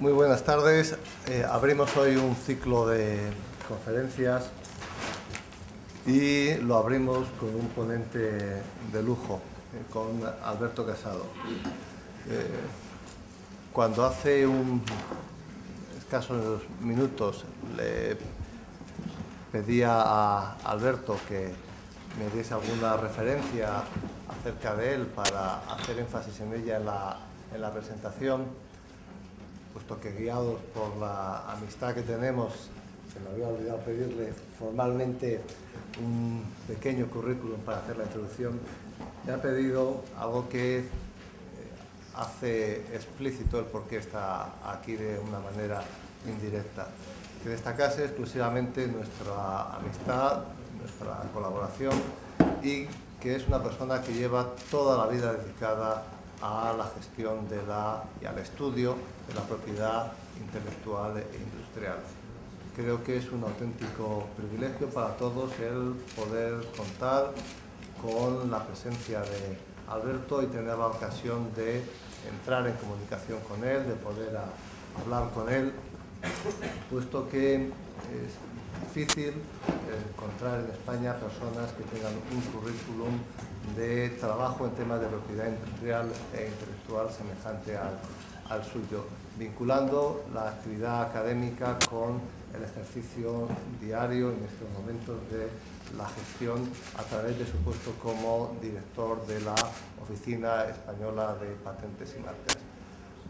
Muy buenas tardes. Abrimos hoy un ciclo de conferencias y lo abrimos con un ponente de lujo, con Alberto Casado. Cuando hace escasos minutos le pedía a Alberto que me diese alguna referencia acerca de él para hacer énfasis en ella en la presentación, puesto que guiados por la amistad que tenemos, se me había olvidado pedirle formalmente un pequeño currículum para hacer la introducción. Me ha pedido algo que hace explícito el por qué está aquí de una manera indirecta, que destacase exclusivamente nuestra amistad, nuestra colaboración, y que es una persona que lleva toda la vida dedicada a la gestión y al estudio de la propiedad intelectual e industrial. Creo que es un auténtico privilegio para todos el poder contar con la presencia de Alberto y tener la ocasión de entrar en comunicación con él, de poder hablar con él, puesto que es difícil encontrar en España personas que tengan un currículum de trabajo en temas de propiedad industrial e intelectual semejante al suyo, vinculando la actividad académica con el ejercicio diario en estos momentos de la gestión a través de su puesto como director de la Oficina Española de Patentes y Marcas.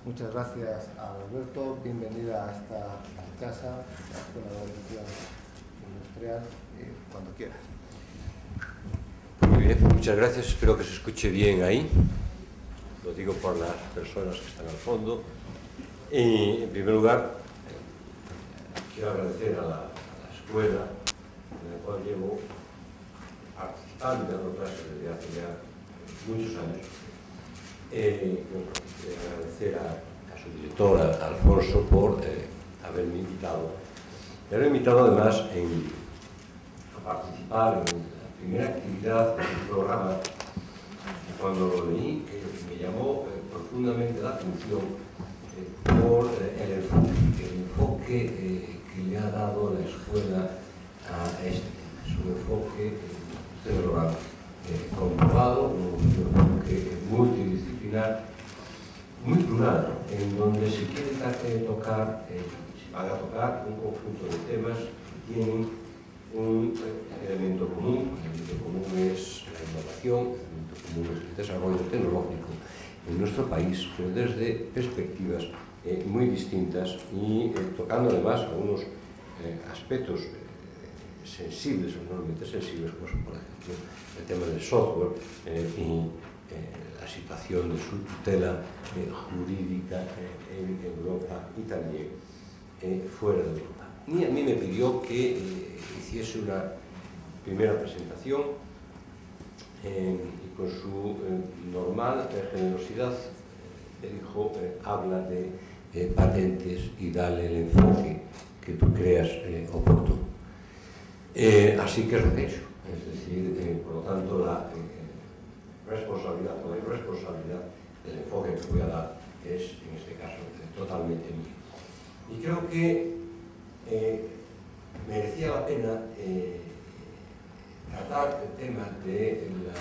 Muchas gracias a Alberto, bienvenida a esta casa, a la Escuela de Dirección Industrial, cuando quieras. Muy bien, muchas gracias, espero que se escuche bien ahí, lo digo por las personas que están al fondo. Y en primer lugar, quiero agradecer a la escuela en la cual llevo participando y dando clases desde hace ya muchos años. Agradecer a su director, a Alfonso, por haberme invitado. Me haberme invitado además a participar en la primera actividad del programa. Cuando lo leí, me llamó profundamente la atención por el enfoque que le ha dado la escuela a este tema. Es un enfoque, ustedes lo han comprobado, un enfoque multidisciplinar, muy plural, en donde se quiere tocar, se van a tocar un conjunto de temas que tienen un elemento común. El elemento común es la innovación, el elemento común es el desarrollo tecnológico en nuestro país, pero desde perspectivas muy distintas y tocando además algunos aspectos sensibles, enormemente sensibles, como son, por ejemplo, el tema del software y la situación de su tutela jurídica en Europa y también fuera de Europa. Y a mí me pidió que hiciese una primera presentación y con su normal generosidad me dijo, habla de patentes y dale el enfoque que tú creas oportuno. Así que es lo que he hecho, es decir, por lo tanto la responsabilidad o la irresponsabilidad del enfoque que voy a dar es, en este caso, totalmente mío. Y creo que merecía la pena tratar el tema de la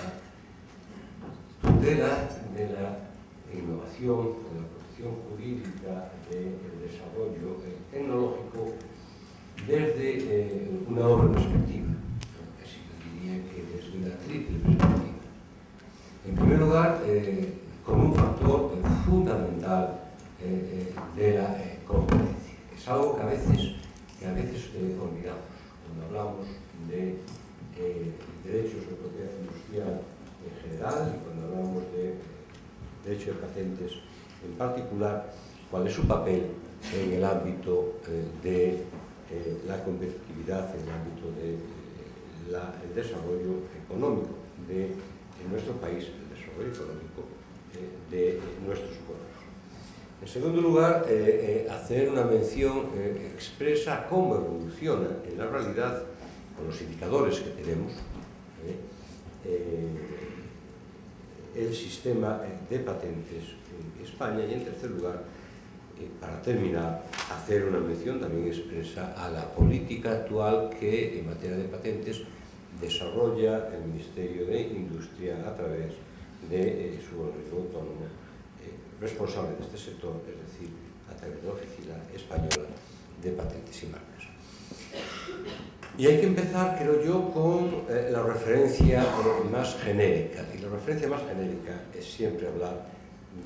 tutela de la innovación, de la protección jurídica, del desarrollo tecnológico desde una doble perspectiva, casi diría que desde una triple perspectiva. En primer lugar, con un factor fundamental de la competencia, que es algo que a veces olvidamos cuando hablamos de derechos de propiedad industrial en general y cuando hablamos de derecho de patentes en particular, cuál es su papel en el ámbito de la competitividad, en el ámbito del desarrollo económico de nuestro país, el desarrollo económico de nuestros pueblos. En segundo lugar, hacer una mención expresa a cómo evoluciona en la realidad, con los indicadores que tenemos, el sistema de patentes en España. Y en tercer lugar, para terminar, hacer una mención también expresa a la política actual que en materia de patentes desarrolla el Ministerio de Industria a través de su organismo autónomo responsable de este sector, es decir, a través de la Oficina Española de Patentes y Marcas. Y hay que empezar, creo yo, con la referencia más genérica. Y la referencia más genérica es siempre hablar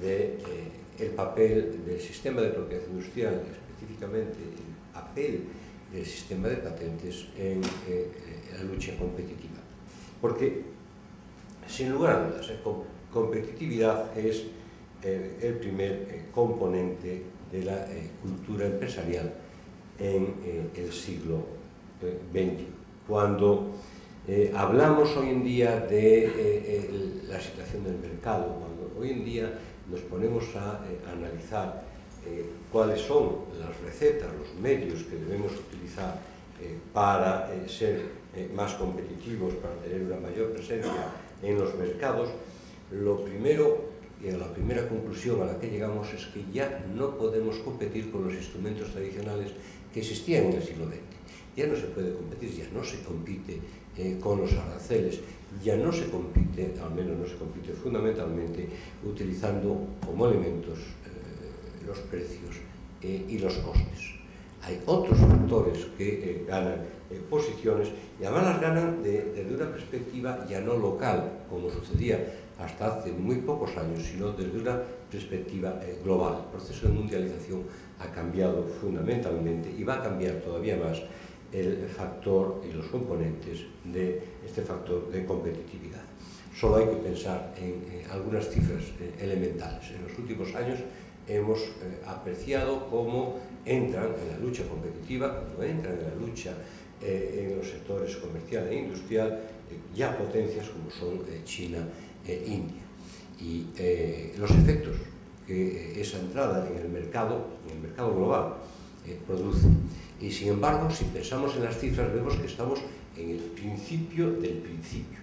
del papel del sistema de propiedad industrial, específicamente el papel del sistema de patentes en la lucha competitiva. Porque, sin lugar a dudas, competitividad es el primer componente de la cultura empresarial en el siglo XX. Cuando hablamos hoy en día de la situación del mercado, cuando hoy en día nos ponemos a analizar cuáles son las recetas, los medios que debemos utilizar para ser más competitivos, para tener una mayor presencia en los mercados, lo primero y la primera conclusión a la que llegamos es que ya no podemos competir con los instrumentos tradicionales que existían en el siglo XX. Ya no se puede competir, ya no se compite con los aranceles, ya no se compite, al menos no se compite fundamentalmente, utilizando como elementos los precios y los costes. Hay otros factores que ganan posiciones y además las ganan desde una perspectiva ya no local, como sucedía hasta hace muy pocos años, sino desde una perspectiva global. El proceso de mundialización ha cambiado fundamentalmente y va a cambiar todavía más el factor y los componentes de este factor de competitividad. Solo hay que pensar en algunas cifras elementales. En los últimos años hemos apreciado cómo entran en la lucha competitiva, cuando entran en la lucha en los sectores comercial e industrial, ya potencias como son China e India. Y los efectos que esa entrada en el mercado global produce. Y sin embargo, si pensamos en las cifras, vemos que estamos en el principio del principio.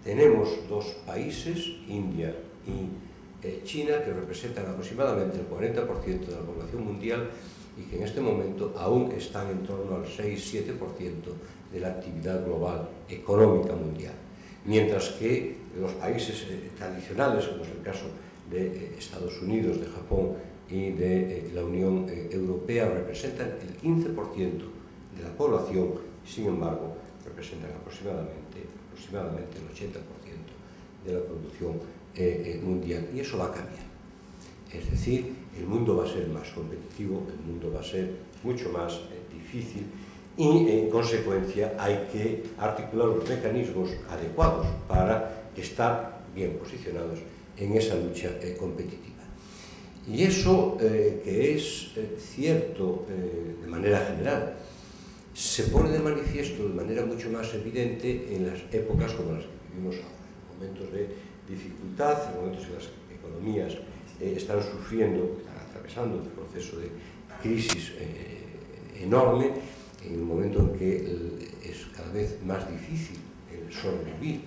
Tenemos dos países, India y China, que representan aproximadamente el 40% de la población mundial y que en este momento aún están en torno al 6-7% de la actividad global económica mundial. Mientras que los países tradicionales, como es el caso de Estados Unidos, de Japón y de la Unión Europea, representan el 15% de la población, sin embargo, representan aproximadamente el 80% de la producción mundial, y eso va a cambiar. Es decir, el mundo va a ser más competitivo, el mundo va a ser mucho más difícil y, en consecuencia, hay que articular los mecanismos adecuados para estar bien posicionados en esa lucha competitiva. Y eso, que es cierto de manera general, se pone de manifiesto de manera mucho más evidente en las épocas como las que vivimos ahora, en momentos de dificultad, en momentos en las economías están sufriendo, están atravesando un proceso de crisis enorme, en el momento en que es cada vez más difícil sobrevivir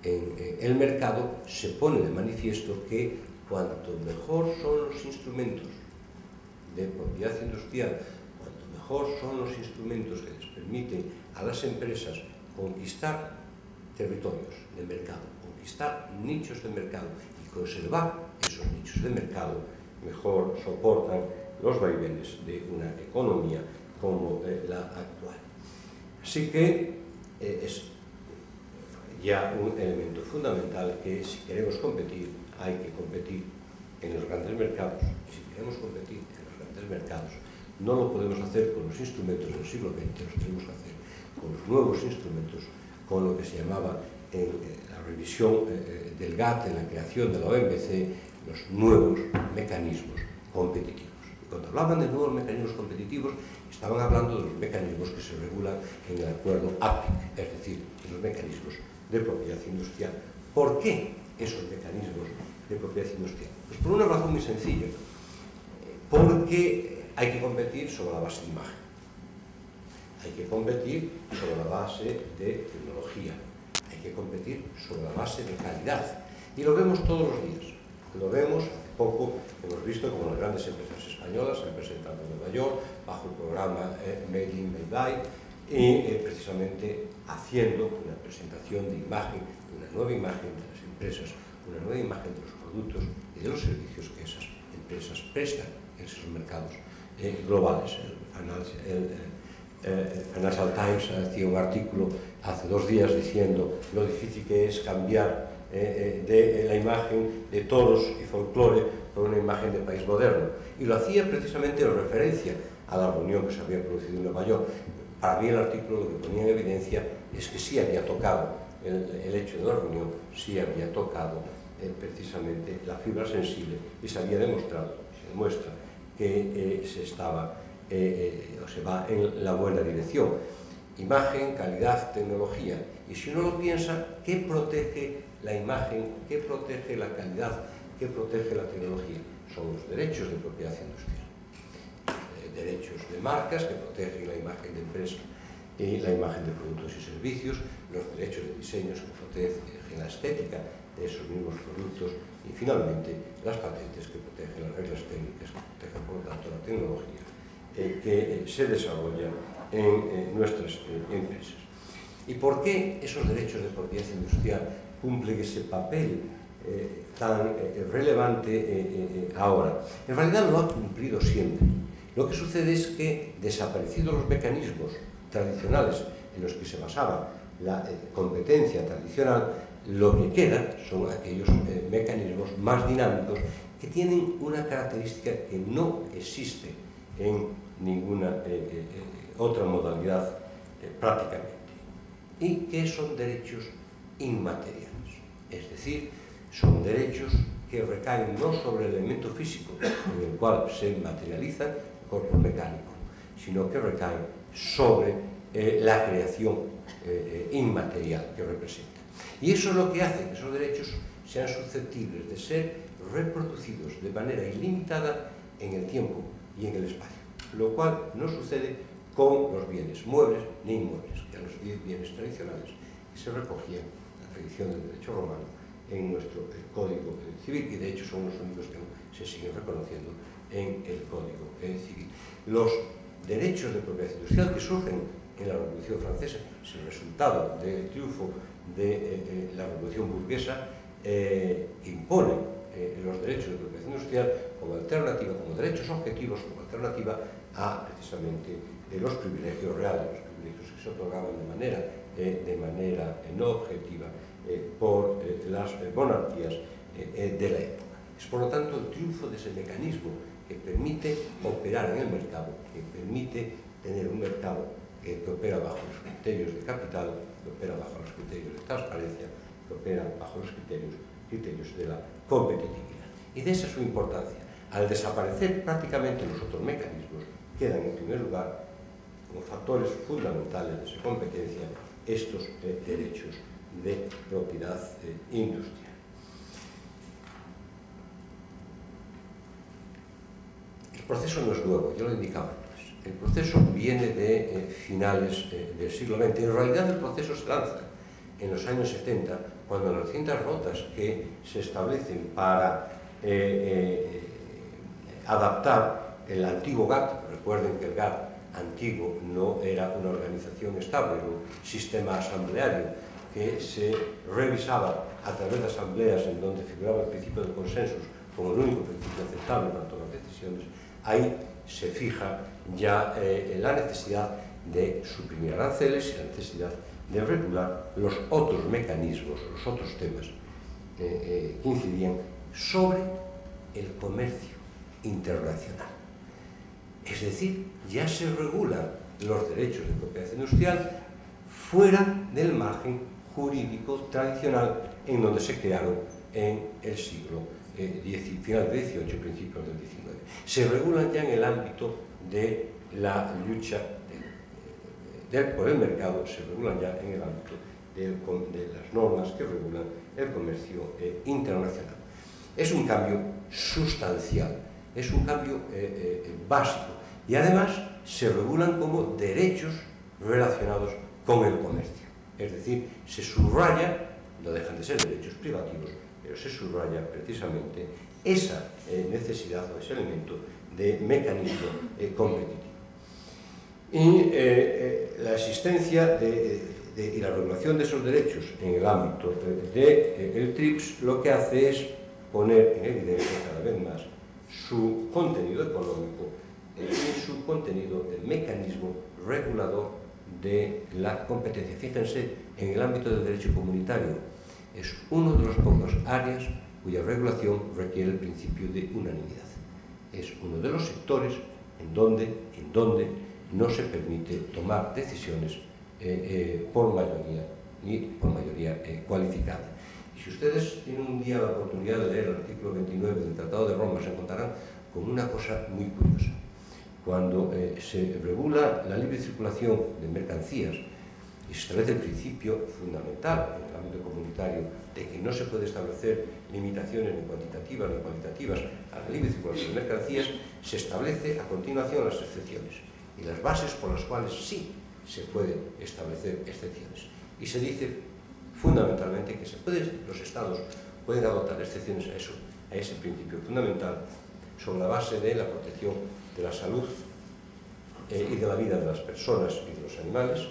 en el mercado, se pone de manifiesto que cuanto mejor son los instrumentos de propiedad industrial, cuanto mejor son los instrumentos que les permiten a las empresas conquistar territorios de mercado, conquistar nichos de mercado y conservar esos nichos de mercado, mejor soportan los vaivenes de una economía como la actual. Así que es ya un elemento fundamental que, si queremos competir, hay que competir en los grandes mercados. Y si queremos competir en los grandes mercados, no lo podemos hacer con los instrumentos del siglo XX, los tenemos que hacer con los nuevos instrumentos, con lo que se llamaba en la revisión del GATT, en la creación de la OMC, los nuevos mecanismos competitivos. Y cuando hablaban de nuevos mecanismos competitivos, estaban hablando de los mecanismos que se regulan en el acuerdo APIC, es decir, de los mecanismos de propiedad industrial. ¿Por qué esos mecanismos de propiedad industrial? Pues por una razón muy sencilla, porque hay que competir sobre la base de imagen, hay que competir sobre la base de tecnología, hay que competir sobre la base de calidad, y lo vemos todos los días. Lo vemos hace poco, hemos visto como las grandes empresas españolas se han presentado en Nueva York bajo el programa Made in, Made by, y precisamente haciendo una presentación de imagen, una nueva imagen de las empresas, una nueva imagen de los productos y de los servicios que esas empresas prestan en esos mercados globales. El Financial Times hacía un artículo hace 2 días diciendo lo difícil que es cambiar de la imagen de toros y folclore por una imagen de país moderno. Y lo hacía precisamente en referencia a la reunión que se había producido en Nueva York. Para mí el artículo lo que ponía en evidencia es que sí había tocado el hecho de la reunión, sí había tocado precisamente la fibra sensible y se había demostrado, se demuestra que se estaba o se va en la buena dirección. Imagen, calidad, tecnología. Y si uno lo piensa, ¿qué protege la imagen? ¿Qué protege la calidad? ¿Qué protege la tecnología? Son los derechos de propiedad industrial. Derechos de marcas que protegen la imagen de empresa y la imagen de productos y servicios, los derechos de diseños que protegen la estética de esos mismos productos y finalmente las patentes que protegen las reglas técnicas, que protegen por lo tanto la tecnología que se desarrolla en nuestras empresas. ¿Y por qué esos derechos de propiedad industrial cumplen ese papel tan relevante ahora? En realidad lo ha cumplido siempre. Lo que sucede es que, desaparecidos los mecanismos tradicionales en los que se basaba la competencia tradicional, lo que queda son aquellos mecanismos más dinámicos que tienen una característica que no existe en ninguna otra modalidad prácticamente, y que son derechos inmateriales, es decir, son derechos que recaen no sobre el elemento físico en el cual se materializa el cuerpo mecánico, sino que recaen sobre la creación inmaterial que representa. Y eso es lo que hace que esos derechos sean susceptibles de ser reproducidos de manera ilimitada en el tiempo y en el espacio, lo cual no sucede con los bienes muebles ni inmuebles, que eran los bienes tradicionales que se recogían en la tradición del derecho romano en nuestro Código Civil, y de hecho son los únicos que se siguen reconociendo en el Código Civil. Los derechos de propiedad industrial que surgen en la Revolución Francesa es el resultado del triunfo de la Revolución Burguesa, que impone los derechos de propiedad industrial como alternativa, como derechos objetivos, como alternativa a precisamente los privilegios reales, los privilegios que se otorgaban de manera no objetiva por las monarquías de la época. Es por lo tanto el triunfo de ese mecanismo que permite operar en el mercado, que permite tener un mercado que opera bajo los criterios de capital, que opera bajo los criterios de transparencia, que opera bajo los criterios de la competitividad. Y de esa es su importancia. Al desaparecer prácticamente los otros mecanismos, quedan en primer lugar como factores fundamentales de su competencia estos derechos de propiedad industrial. El proceso no es nuevo, yo lo indicaba antes. El proceso viene de finales del siglo XX. En realidad el proceso se lanza en los años 70, cuando las cintas rotas que se establecen para adaptar el antiguo GATT, recuerden que el GATT antiguo no era una organización estable, era un sistema asambleario que se revisaba a través de asambleas en donde figuraba el principio del consenso como el único principio aceptable para tomar decisiones. Ahí se fija ya la necesidad de suprimir aranceles y la necesidad de regular los otros mecanismos, los otros temas que incidían sobre el comercio internacional. Es decir, ya se regulan los derechos de propiedad industrial fuera del margen jurídico tradicional en donde se crearon en el siglo final del XVIII, principios del XIX. Se regulan ya en el ámbito de la lucha por el mercado, se regulan ya en el ámbito de las normas que regulan el comercio internacional. Es un cambio sustancial, es un cambio básico, y además se regulan como derechos relacionados con el comercio. Es decir, se subraya, no dejan de ser derechos privativos, pero se subraya precisamente esa necesidad o ese elemento de mecanismo competitivo. Y la existencia y la regulación de esos derechos en el ámbito del TRIPS lo que hace es poner en evidencia cada vez más su contenido económico y su contenido de mecanismo regulador de la competencia. Fíjense, en el ámbito del derecho comunitario es uno de los pocos áreas cuya regulación requiere el principio de unanimidad. Es uno de los sectores en donde no se permite tomar decisiones por mayoría y por mayoría cualificada. Y si ustedes tienen un día la oportunidad de leer el artículo 29 del Tratado de Roma, se encontrarán con una cosa muy curiosa. Cuando se regula la libre circulación de mercancías y se establece el principio fundamental en el ámbito comunitario de que no se puede establecer limitaciones ni cuantitativas ni cualitativas a la libre circulación de mercancías, se establece a continuación las excepciones y las bases por las cuales sí se pueden establecer excepciones. Y se dice fundamentalmente que los Estados pueden adoptar excepciones a ese principio fundamental sobre la base de la protección de la salud y de la vida de las personas y de los animales,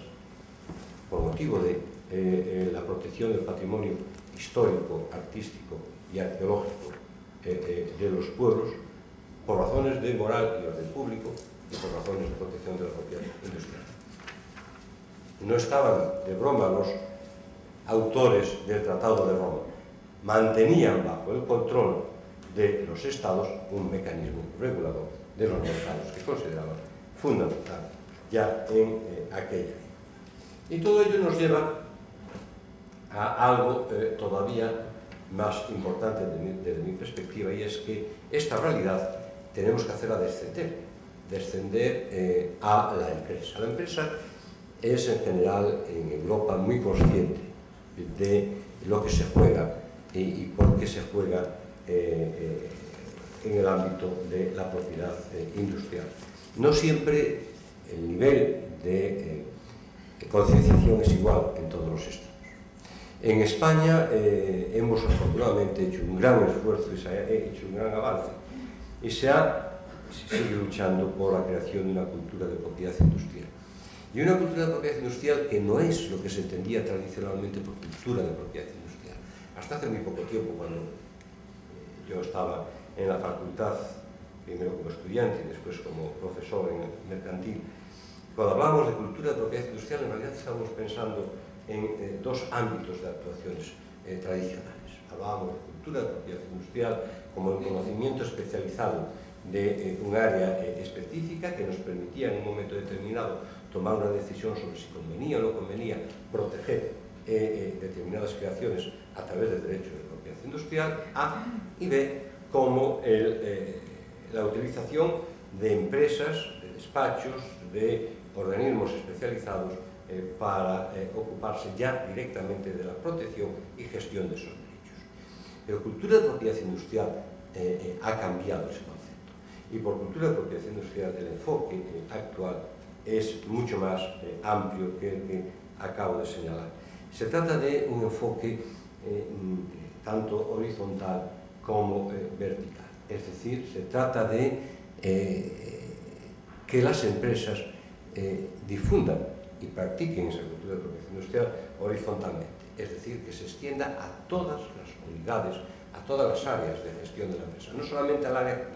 por motivo de la protección del patrimonio histórico, artístico y arqueológico de los pueblos, por razones de moral y orden público y por razones de protección de la propiedad industrial. No estaban de broma los autores del Tratado de Roma, mantenían bajo el control de los Estados un mecanismo regulador de los mercados que consideraban fundamental ya en aquella. Y todo ello nos lleva a algo todavía más importante desde mi perspectiva, y es que esta realidad tenemos que hacerla descender a la empresa. La empresa es en general en Europa muy consciente de lo que se juega y por qué se juega en el ámbito de la propiedad industrial. No siempre el nivel de concienciación es igual en todos los estados. En España hemos afortunadamente hecho un gran esfuerzo y se ha hecho un gran avance y se sigue luchando por la creación de una cultura de propiedad industrial. Y una cultura de propiedad industrial que no es lo que se entendía tradicionalmente por cultura de propiedad industrial. Hasta hace muy poco tiempo, cuando yo estaba en la facultad, primero como estudiante y después como profesor en el mercantil, cuando hablábamos de cultura de propiedad industrial, en realidad estábamos pensando en dos ámbitos de actuaciones tradicionales. Hablábamos de cultura de propiedad industrial como el conocimiento especializado de un área específica que nos permitía en un momento determinado tomar una decisión sobre si convenía o no convenía proteger determinadas creaciones a través del derecho de propiedad industrial, A, y B, como la utilización de empresas, de despachos, de organismos especializados para ocuparse ya directamente de la protección y gestión de esos derechos. Pero cultura de propiedad industrial ha cambiado ese concepto. Y por cultura de propiedad industrial el enfoque actual es mucho más amplio que el que acabo de señalar. Se trata de un enfoque tanto horizontal como vertical. Es decir, se trata de que las empresas difundan y practiquen esa cultura de propiedad industrial horizontalmente. Es decir, que se extienda a todas las unidades, a todas las áreas de gestión de la empresa, no solamente al área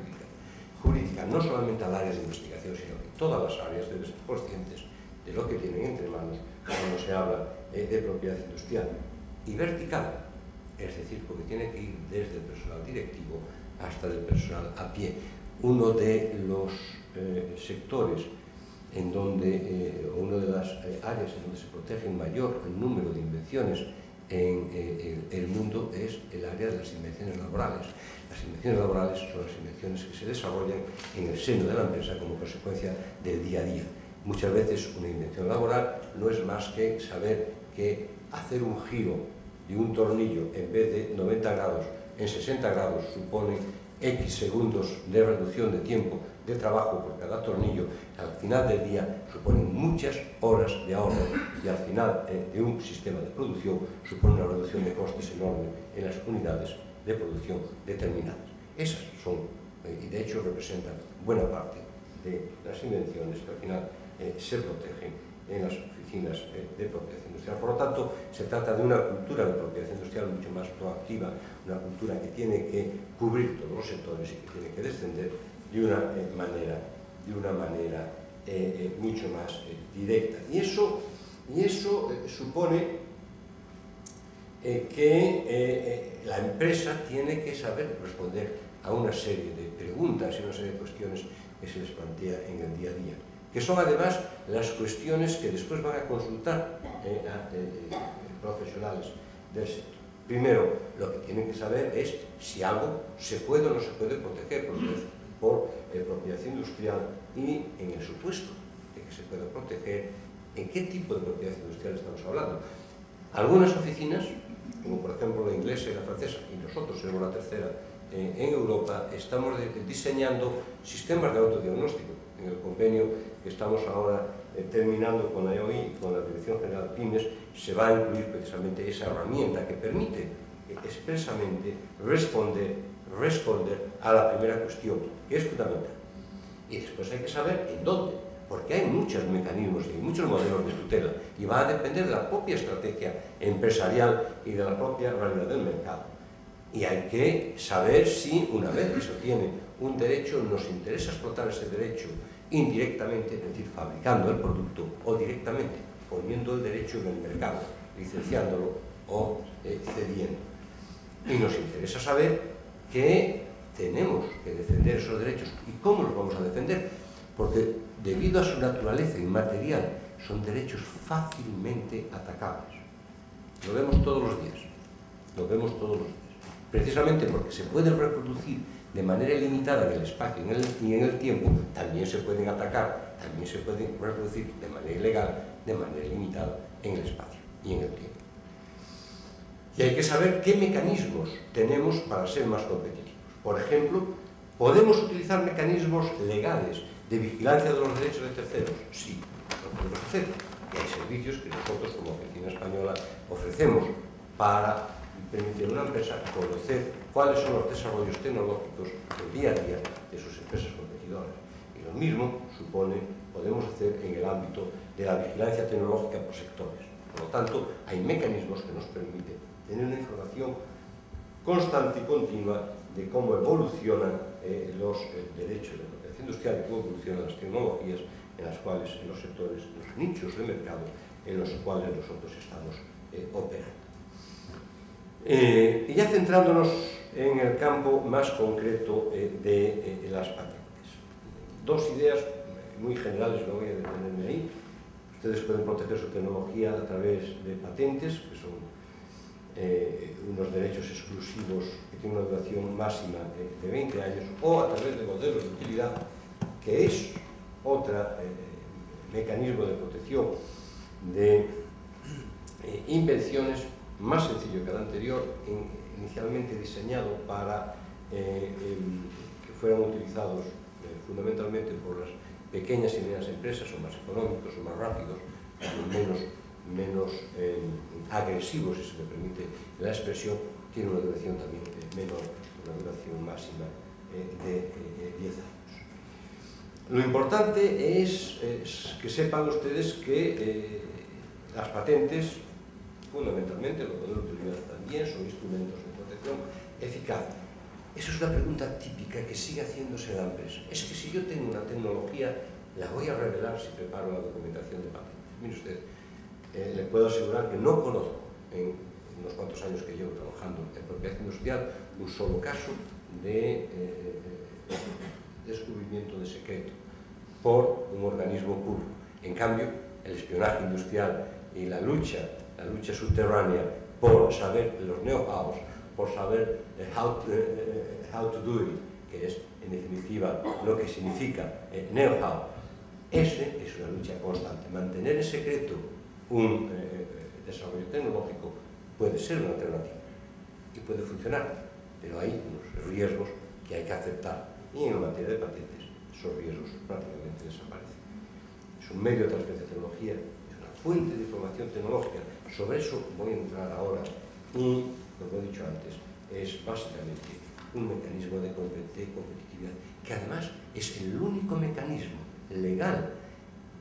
jurídica, no solamente al área de investigación, sino que todas las áreas deben ser conscientes de lo que tienen entre manos cuando se habla de propiedad industrial. Y vertical, es decir, porque tiene que ir desde el personal directivo hasta el personal a pie. Uno de los sectores en donde, una de las áreas en donde se protege el mayor número de invenciones en el mundo es el área de las invenciones laborales. Las invenciones laborales son las invenciones que se desarrollan en el seno de la empresa como consecuencia del día a día. Muchas veces una invención laboral no es más que saber que hacer un giro de un tornillo en vez de 90 grados en 60 grados supone X segundos de reducción de tiempo de trabajo por cada tornillo. Al final del día suponen muchas horas de ahorro y al final de un sistema de producción supone una reducción de costes enorme en las unidades de producción determinadas. Esas son, y de hecho representan buena parte de las invenciones que al final se protegen en las oficinas de propiedad industrial. Por lo tanto, se trata de una cultura de propiedad industrial mucho más proactiva, una cultura que tiene que cubrir todos los sectores y que tiene que descender de una manera mucho más directa. Y eso supone que la empresa tiene que saber responder a una serie de preguntas y una serie de cuestiones que se les plantea en el día a día, que son además las cuestiones que después van a consultar a profesionales del sector. Primero, lo que tienen que saber es si algo se puede o no se puede proteger por propiedad industrial y, en el supuesto de que se pueda proteger, en qué tipo de propiedad industrial estamos hablando. Algunas oficinas, como por ejemplo la inglesa y la francesa, y nosotros somos la tercera en Europa, estamos diseñando sistemas de autodiagnóstico. En el convenio que estamos ahora terminando con la EOI, con la Dirección General PYMES, se va a incluir precisamente esa herramienta que permite expresamente responder a la primera cuestión, que es fundamental. Y después hay que saber en dónde, porque hay muchos mecanismos y muchos modelos de tutela, y va a depender de la propia estrategia empresarial y de la propia realidad del mercado. Y hay que saber si, una vez que se obtiene un derecho, nos interesa explotar ese derecho indirectamente, es decir, fabricando el producto, o directamente poniendo el derecho en el mercado, licenciándolo o cediendo. Y nos interesa saber que tenemos que defender esos derechos. ¿Y cómo los vamos a defender? Porque debido a su naturaleza inmaterial, son derechos fácilmente atacables. Lo vemos todos los días. Precisamente porque se pueden reproducir de manera ilimitada en el espacio y en el tiempo, también se pueden atacar, también se pueden reproducir de manera ilegal, de manera ilimitada en el espacio y en el tiempo. Y hay que saber qué mecanismos tenemos para ser más competitivos. Por ejemplo, ¿podemos utilizar mecanismos legales de vigilancia de los derechos de terceros? Sí, lo podemos hacer. Y hay servicios que nosotros, como Oficina Española, ofrecemos para permitir a una empresa conocer cuáles son los desarrollos tecnológicos del día a día de sus empresas competidoras. Y lo mismo podemos hacer en el ámbito de la vigilancia tecnológica por sectores. Por lo tanto, hay mecanismos que nos permiten tener una información constante y continua de cómo evolucionan los derechos de propiedad industrial y cómo evolucionan las tecnologías en las cuales, en los sectores, en los nichos de mercado en los cuales nosotros estamos operando. Y ya centrándonos en el campo más concreto de las patentes. Dos ideas muy generales, no voy a detenerme ahí. Ustedes pueden proteger su tecnología a través de patentes, que son unos derechos exclusivos que tienen una duración máxima de 20 años, o a través de modelos de utilidad, que es otro mecanismo de protección de invenciones más sencillo que el anterior, inicialmente diseñado para que fueran utilizados fundamentalmente por las pequeñas y medianas empresas, son más económicos, son más rápidos, menos agresivos, si se me permite la expresión, tiene una duración también menor, una duración máxima de 10 años. Lo importante es que sepan ustedes que las patentes, fundamentalmente, los modelos de utilidad también, son instrumentos de protección eficaz. Esa es una pregunta típica que sigue haciéndose en la empresa. Es que si yo tengo una tecnología, la voy a revelar si preparo la documentación de patentes. Mire usted, le puedo asegurar que no conozco, en unos cuantos años que llevo trabajando en propiedad industrial, un solo caso de descubrimiento de secreto por un organismo público. En cambio, el espionaje industrial y la lucha subterránea por saber los know-hows, por saber how to do it, que es en definitiva lo que significa know-how, ese es una lucha constante. Mantener en secreto un desarrollo tecnológico puede ser una alternativa y puede funcionar, pero hay unos riesgos que hay que aceptar, y en materia de patentes esos riesgos prácticamente desaparecen. Es un medio de transferencia de tecnología, es una fuente de información tecnológica. Sobre eso voy a entrar ahora, y lo que he dicho antes es básicamente un mecanismo de competitividad, que además es el único mecanismo legal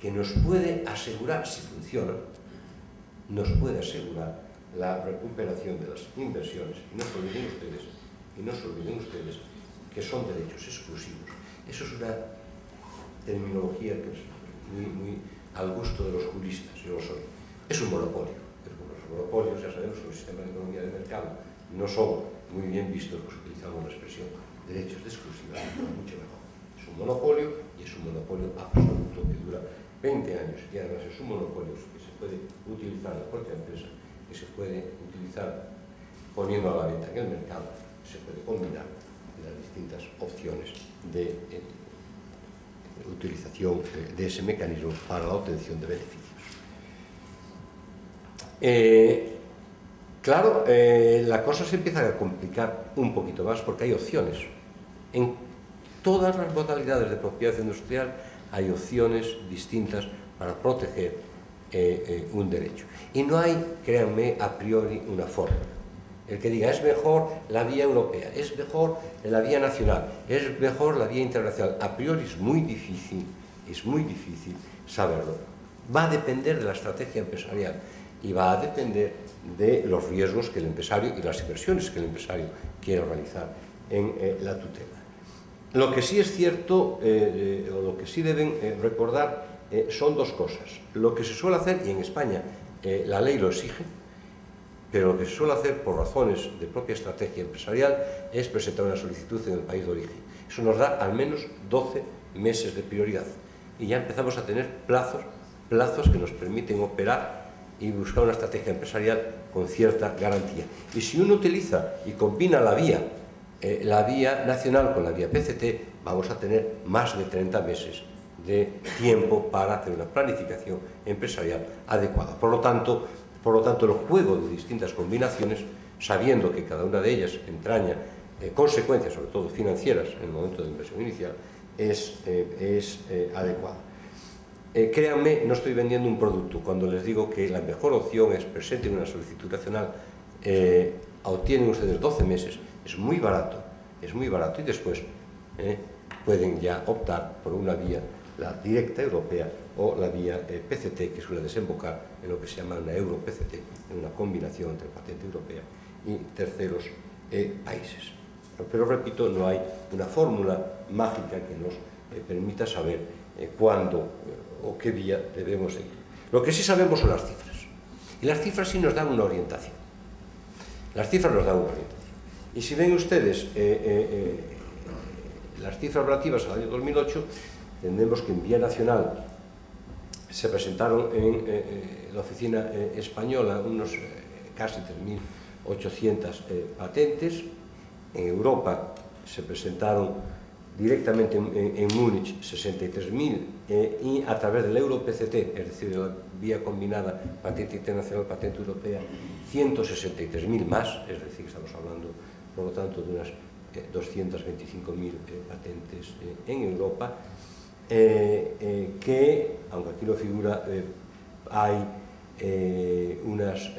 que nos puede asegurar, si funciona, nos puede asegurar la recuperación de las inversiones. Y no se olviden ustedes que son derechos exclusivos. Eso es una terminología que es muy al gusto de los juristas, yo lo soy. Es un monopolio, pero como los monopolios, ya sabemos, los sistemas de economía de mercado no son muy bien vistos, pues utilizamos la expresión derechos de exclusividad, mucho mejor. Es un monopolio y es un monopolio absoluto que dura 20 años y además es un monopolio que se puede utilizar en la propia empresa, que se puede utilizar poniendo a la venta en el mercado, se puede combinar las distintas opciones de utilización de ese mecanismo para la obtención de beneficios. Claro, la cosa se empieza a complicar un poquito más porque hay opciones. En todas las modalidades de propiedad industrial hay opciones distintas para proteger un derecho. Y no hay, créanme, a priori una fórmula. El que diga es mejor la vía europea, es mejor la vía nacional, es mejor la vía internacional, a priori es muy difícil saberlo. Va a depender de la estrategia empresarial y va a depender de los riesgos que el empresario y las inversiones que el empresario quiera realizar en la tutela. Lo que sí es cierto, o lo que sí deben recordar, son dos cosas. Lo que se suele hacer, y en España la ley lo exige, pero lo que se suele hacer por razones de propia estrategia empresarial es presentar una solicitud en el país de origen. Eso nos da al menos 12 meses de prioridad y ya empezamos a tener plazos que nos permiten operar y buscar una estrategia empresarial con cierta garantía. Y si uno utiliza y combina la vía nacional con la vía PCT, vamos a tener más de 30 meses de tiempo para hacer una planificación empresarial adecuada. Por lo tanto, el juego de distintas combinaciones, sabiendo que cada una de ellas entraña consecuencias, sobre todo financieras, en el momento de inversión inicial, es adecuado. Créanme, no estoy vendiendo un producto cuando les digo que la mejor opción es presenten una solicitud nacional, obtienen ustedes 12 meses, es muy barato y después pueden ya optar por una vía, la directa europea o la vía PCT, que suele desembocar en lo que se llama una euro-PCT, en una combinación entre patente europea y terceros países. Pero repito, no hay una fórmula mágica que nos permita saber cuándo o qué vía debemos seguir. Lo que sí sabemos son las cifras. Y las cifras sí nos dan una orientación. Y si ven ustedes las cifras relativas al año 2008, entendemos que en vía nacional se presentaron en la oficina española unos casi 3.800 patentes. En Europa se presentaron directamente en Múnich 63.000 y a través del euro-PCT, es decir, de la vía combinada patente internacional, patente europea, 163.000 más, es decir, que estamos hablando, por lo tanto, de unas 225.000 patentes en Europa, que, aunque aquí no figura, hay unas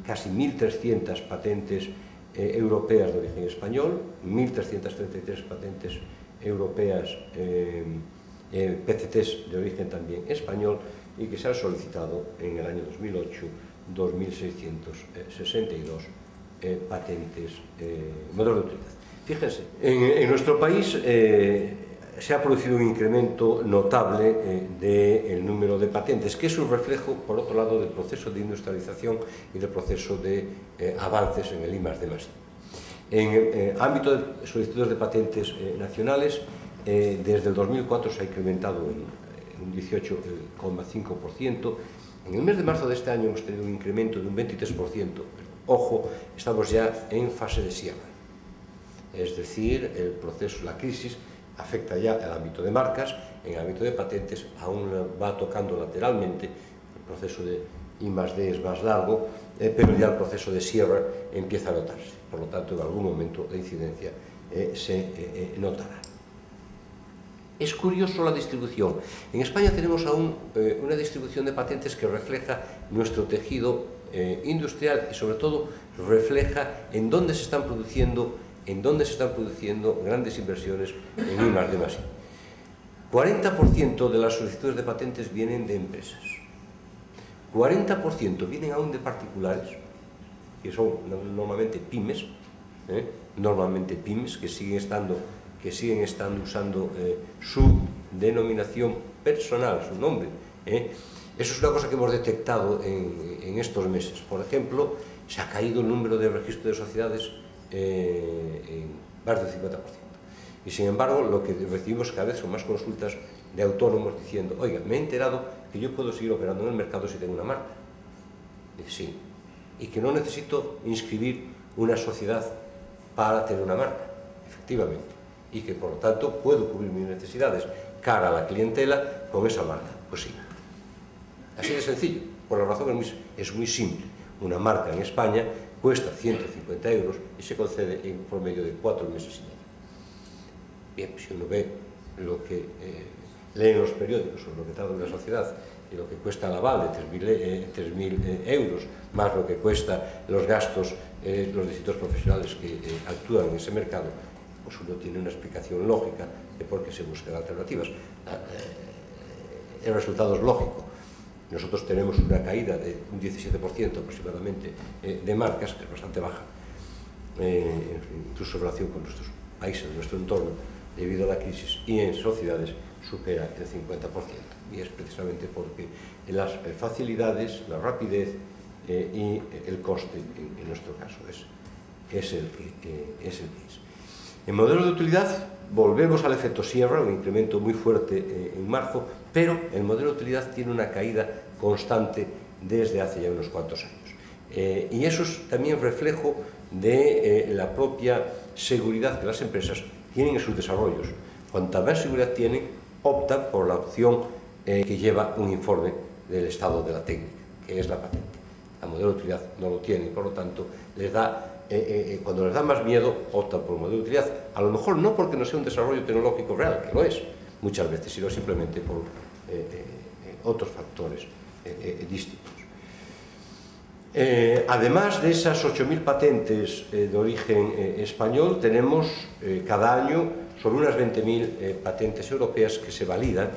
casi 1.300 patentes europeas de origen español, 1.333 patentes europeas PCTs de origen también español y que se han solicitado en el año 2008 2.662 patentes modelos de utilidad. Fíjense, en nuestro país se ha producido un incremento notable del número de patentes, que es un reflejo, por otro lado, del proceso de industrialización y del proceso de avances en el I+D+I. En el ámbito de solicitudes de patentes nacionales, desde el 2004 se ha incrementado en un 18,5%. En el mes de marzo de este año hemos tenido un incremento de un 23%, pero, ojo, estamos ya en fase de cierre. Es decir, el proceso, la crisis, afecta ya al ámbito de marcas, en el ámbito de patentes aún va tocando lateralmente, el proceso de I+D es más largo, pero ya el proceso de cierre empieza a notarse, por lo tanto en algún momento la incidencia se notará. Es curioso la distribución. En España tenemos aún una distribución de patentes que refleja nuestro tejido industrial y sobre todo refleja en dónde se están produciendo en dónde se están produciendo grandes inversiones en I+D+I. 40% de las solicitudes de patentes vienen de empresas, 40% vienen aún de particulares, que son normalmente pymes, que siguen estando usando su denominación personal, su nombre. Eso es una cosa que hemos detectado en estos meses. Por ejemplo, se ha caído el número de registro de sociedades en más del 50%. Y sin embargo, lo que recibimos cada vez son más consultas de autónomos diciendo: oiga, me he enterado que yo puedo seguir operando en el mercado si tengo una marca. Y dice, sí. Y que no necesito inscribir una sociedad para tener una marca, efectivamente. Y que por lo tanto puedo cubrir mis necesidades cara a la clientela con esa marca. Pues sí. Así de sencillo. Por la razón es muy simple. Una marca en España cuesta 150 euros y se concede en promedio de 4 meses y medio. Bien, si uno ve lo que lee en los periódicos sobre lo que tarda una sociedad y lo que cuesta el aval de 3.000 euros, más lo que cuesta los gastos, los distintos profesionales que actúan en ese mercado, pues uno tiene una explicación lógica de por qué se buscan alternativas. El resultado es lógico. Nosotros tenemos una caída de un 17% aproximadamente de marcas, que es bastante baja, incluso en relación con nuestros países, nuestro entorno, debido a la crisis, y en sociedades supera el 50%. Y es precisamente porque las facilidades, la rapidez y el coste, en nuestro caso, es el que es. En modelo de utilidad volvemos al efecto sierra, un incremento muy fuerte en marzo, pero el modelo de utilidad tiene una caída constante desde hace ya unos cuantos años. Y eso es también reflejo de la propia seguridad que las empresas tienen en sus desarrollos. Cuanta más seguridad tienen, optan por la opción que lleva un informe del estado de la técnica, que es la patente. La modelo de utilidad no lo tiene y por lo tanto les da, cuando les da más miedo, optan por el modelo de utilidad. A lo mejor no porque no sea un desarrollo tecnológico real, que lo es muchas veces, sino simplemente por otros factores distintos. Además de esas 8.000 patentes de origen español, tenemos cada año sobre unas 20.000 patentes europeas que se validan,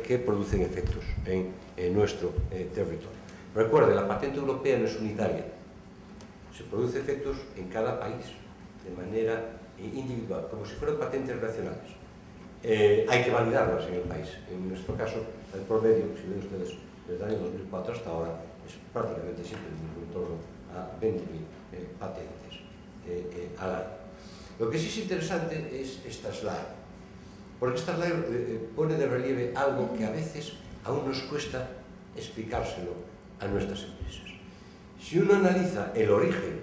que producen efectos en nuestro territorio. Recuerde, la patente europea no es unitaria, se produce efectos en cada país de manera individual, como si fueran patentes nacionales. Hay que validarlas en el país. En nuestro caso, el promedio, si ven ustedes, desde el año 2004 hasta ahora, es prácticamente siempre en torno a 20.000 patentes al año. Lo que sí es interesante es esta slide, porque esta slide pone de relieve algo que a veces aún nos cuesta explicárselo a nuestras empresas. Si uno analiza el origen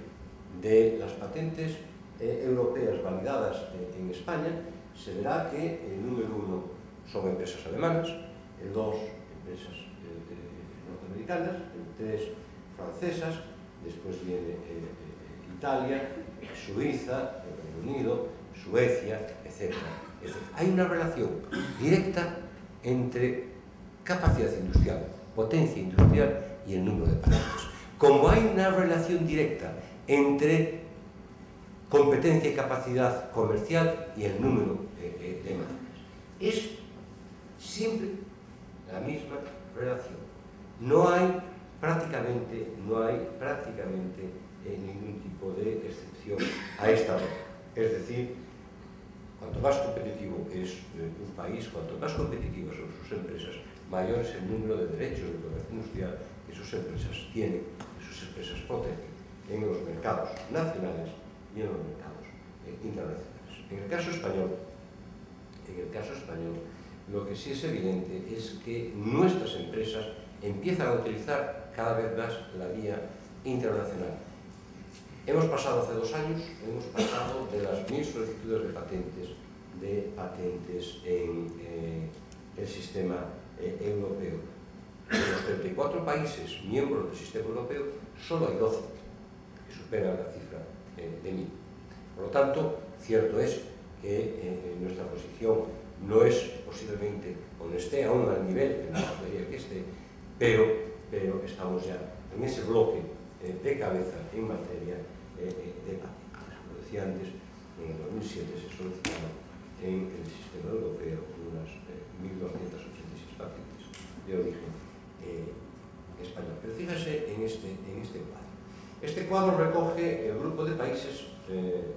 de las patentes europeas validadas en España, se verá que el número 1 son empresas alemanas, el 2 empresas norteamericanas, el 3 francesas, después viene Italia, Suiza, el Reino Unido, Suecia, etc. Hay una relación directa entre capacidad industrial, potencia industrial y el número de patentes. Como hay una relación directa entre competencia y capacidad comercial y el número de marcas. Es siempre la misma relación. No hay prácticamente ningún tipo de excepción a esta regla. Es decir, cuanto más competitivo es un país, cuanto más competitivas son sus empresas, mayor es el número de derechos de comercio industrial que sus empresas tienen, que sus empresas protegen en los mercados nacionales y en los mercados internacionales. En el caso español, lo que sí es evidente es que nuestras empresas empiezan a utilizar cada vez más la vía internacional. Hemos pasado hace 2 años, de las 1.000 solicitudes de patentes en el sistema europeo. De los 34 países miembros del sistema europeo, solo hay 12 que superan la cifra de 1.000. Por lo tanto, cierto es que nuestra posición no es posiblemente, o no esté aún al nivel que nos gustaría que esté, pero estamos ya en ese bloque de cabeza en materia de patentes. Como decía antes, en el 2007 se solicitaron en el sistema europeo unas 1.286 patentes de origen español. Pero fíjense en este cuadro. Este cuadro recoge el grupo de países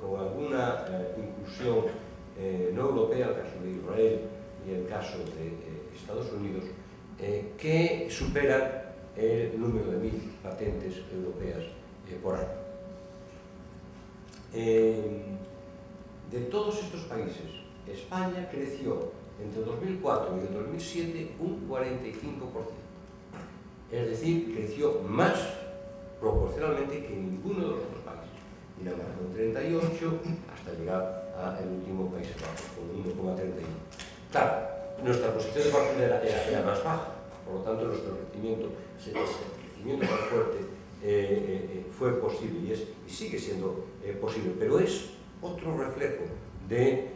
con alguna inclusión no europea, el caso de Israel y el caso de Estados Unidos, que superan el número de 1.000 patentes europeas por año. De todos estos países, España creció entre 2004 y el 2007 un 45%. Es decir, creció más proporcionalmente que ninguno de los otros países. Dinamarca con 38, hasta llegar al último Países Bajos, con 1,31. Claro, nuestra posición de partida era más baja, por lo tanto nuestro crecimiento más fuerte fue posible y sigue siendo posible, pero es otro reflejo de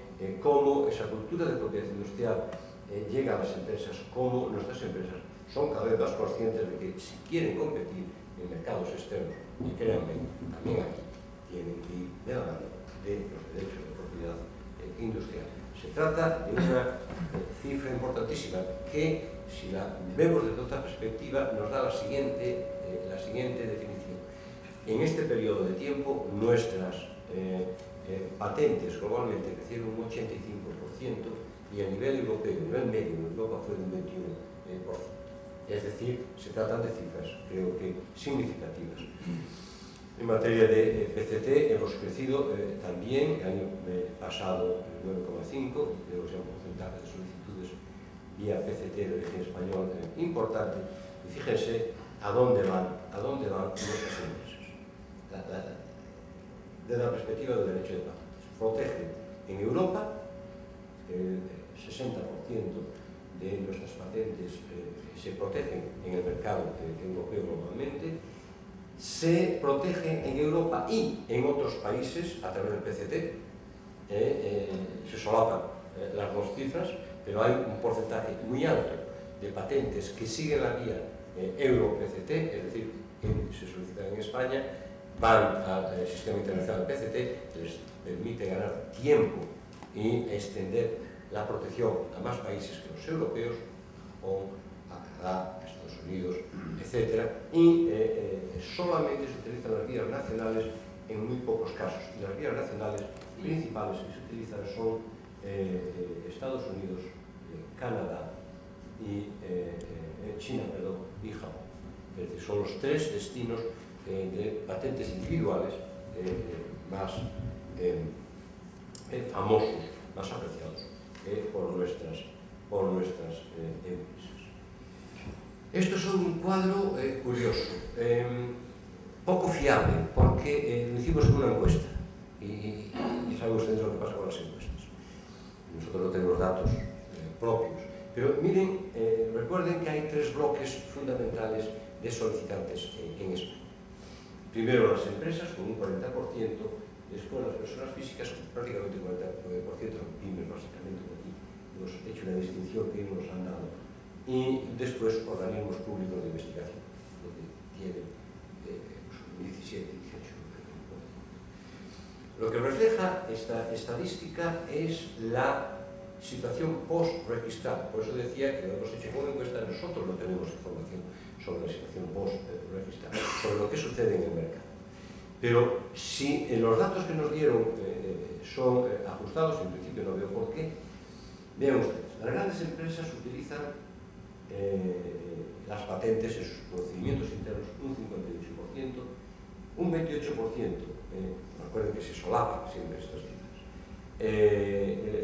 cómo esa cultura de propiedad industrial llega a las empresas, cómo nuestras empresas son cada vez más conscientes de que si quieren competir en mercados externos, y créanme, también aquí tienen que ir de la mano de los derechos de propiedad industrial. Se trata de una cifra importantísima que, si la vemos desde otra perspectiva, nos da la siguiente definición. En este periodo de tiempo, nuestras patentes globalmente crecieron un 85% y a nivel europeo, a nivel medio en Europa fue de un 21%. Es decir, se tratan de cifras, creo que significativas. En materia de PCT hemos crecido también, el año pasado 9,5, creo que sea un porcentaje de solicitudes vía PCT de origen español importante. Y fíjense a dónde van nuestras empresas. Desde la perspectiva del derecho de patentes. Protegen en Europa el 60% de nuestras patentes se protegen en el mercado europeo globalmente, se protegen en Europa y en otros países a través del PCT, se solapan las dos cifras, pero hay un porcentaje muy alto de patentes que siguen la vía Euro-PCT, es decir, se solicitan en España, van al sistema internacional del PCT, les permite ganar tiempo y extender la protección a más países que los europeos, o a Canadá, a Estados Unidos, etc. Y solamente se utilizan las vías nacionales en muy pocos casos. Y las vías nacionales principales que se utilizan son Estados Unidos, Canadá y China, y Japón. Es decir, son los tres destinos de patentes individuales más famosos, más apreciados por nuestras empresas. Esto es un cuadro curioso, poco fiable, porque lo hicimos en una encuesta y saben ustedes lo que pasa con las encuestas. Nosotros no tenemos datos propios, pero miren, recuerden que hay tres bloques fundamentales de solicitantes en España. Primero las empresas con un 40%, después las personas físicas con prácticamente un 40%, pymes básicamente, aquí hemos hecho una distinción que nos han dado, y después organismos públicos de investigación, donde tienen 17, 18%. Lo que refleja esta estadística es la situación post-registral. Por eso decía que lo hemos hecho con una encuesta, nosotros no tenemos información sobre la situación post-registral, sobre lo que sucede en el mercado. Pero si los datos que nos dieron son ajustados, en principio no veo por qué, vean ustedes, las grandes empresas utilizan las patentes en sus procedimientos internos un 58%, un 28%, recuerden que se solapan siempre estas cifras,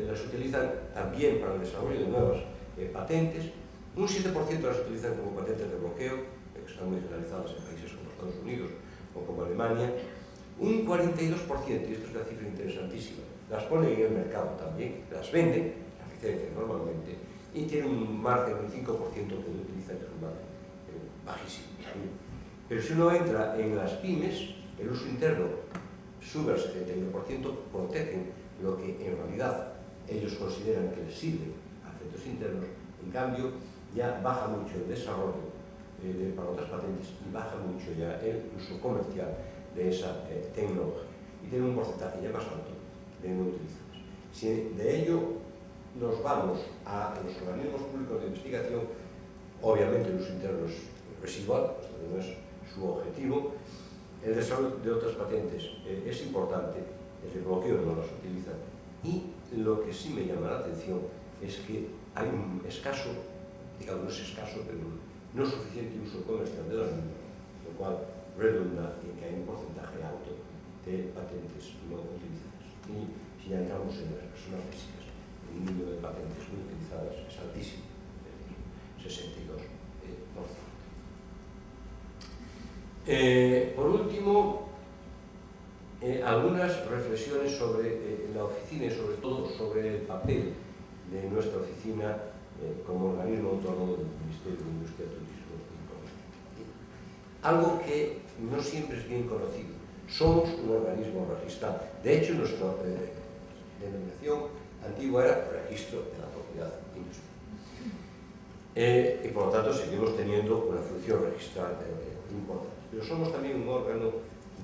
las utilizan también para el desarrollo de nuevas patentes, un 7% las utilizan como patentes de bloqueo, que están muy generalizadas en países como Estados Unidos o como Alemania, un 42%, y esto es una cifra interesantísima, las ponen en el mercado también, las venden, las licencian normalmente, y tienen un margen de un 5% que no utilizan, que es un margen bajísimo. Pero si uno entra en las pymes, el uso interno sube al 71%, protegen lo que en realidad ellos consideran que les sirve a efectos internos, en cambio ya baja mucho el desarrollo para otras patentes y baja mucho ya el uso comercial de esa tecnología. Y tiene un porcentaje ya más alto de no utilizadas. Si de ello nos vamos a los organismos públicos de investigación, obviamente el uso interno es residual, esto no es su objetivo. El desarrollo de otras patentes es importante, el desbloqueo no las utiliza, y lo que sí me llama la atención es que hay un escaso, digamos, no es escaso, pero no suficiente uso comercial de las mismas, lo cual redunda en que hay un porcentaje alto de patentes no utilizadas. Y si entramos en las personas físicas, el número de patentes no utilizadas es altísimo, es decir, 62%. Por último, algunas reflexiones sobre la oficina y sobre todo sobre el papel de nuestra oficina como organismo autónomo del Ministerio de Industria, Turismo y Comercio. Algo que no siempre es bien conocido. Somos un organismo registrado. De hecho, nuestra denominación antigua era Registro de la Propiedad Industrial. Y por lo tanto seguimos teniendo una función registral importante. Pero somos también un órgano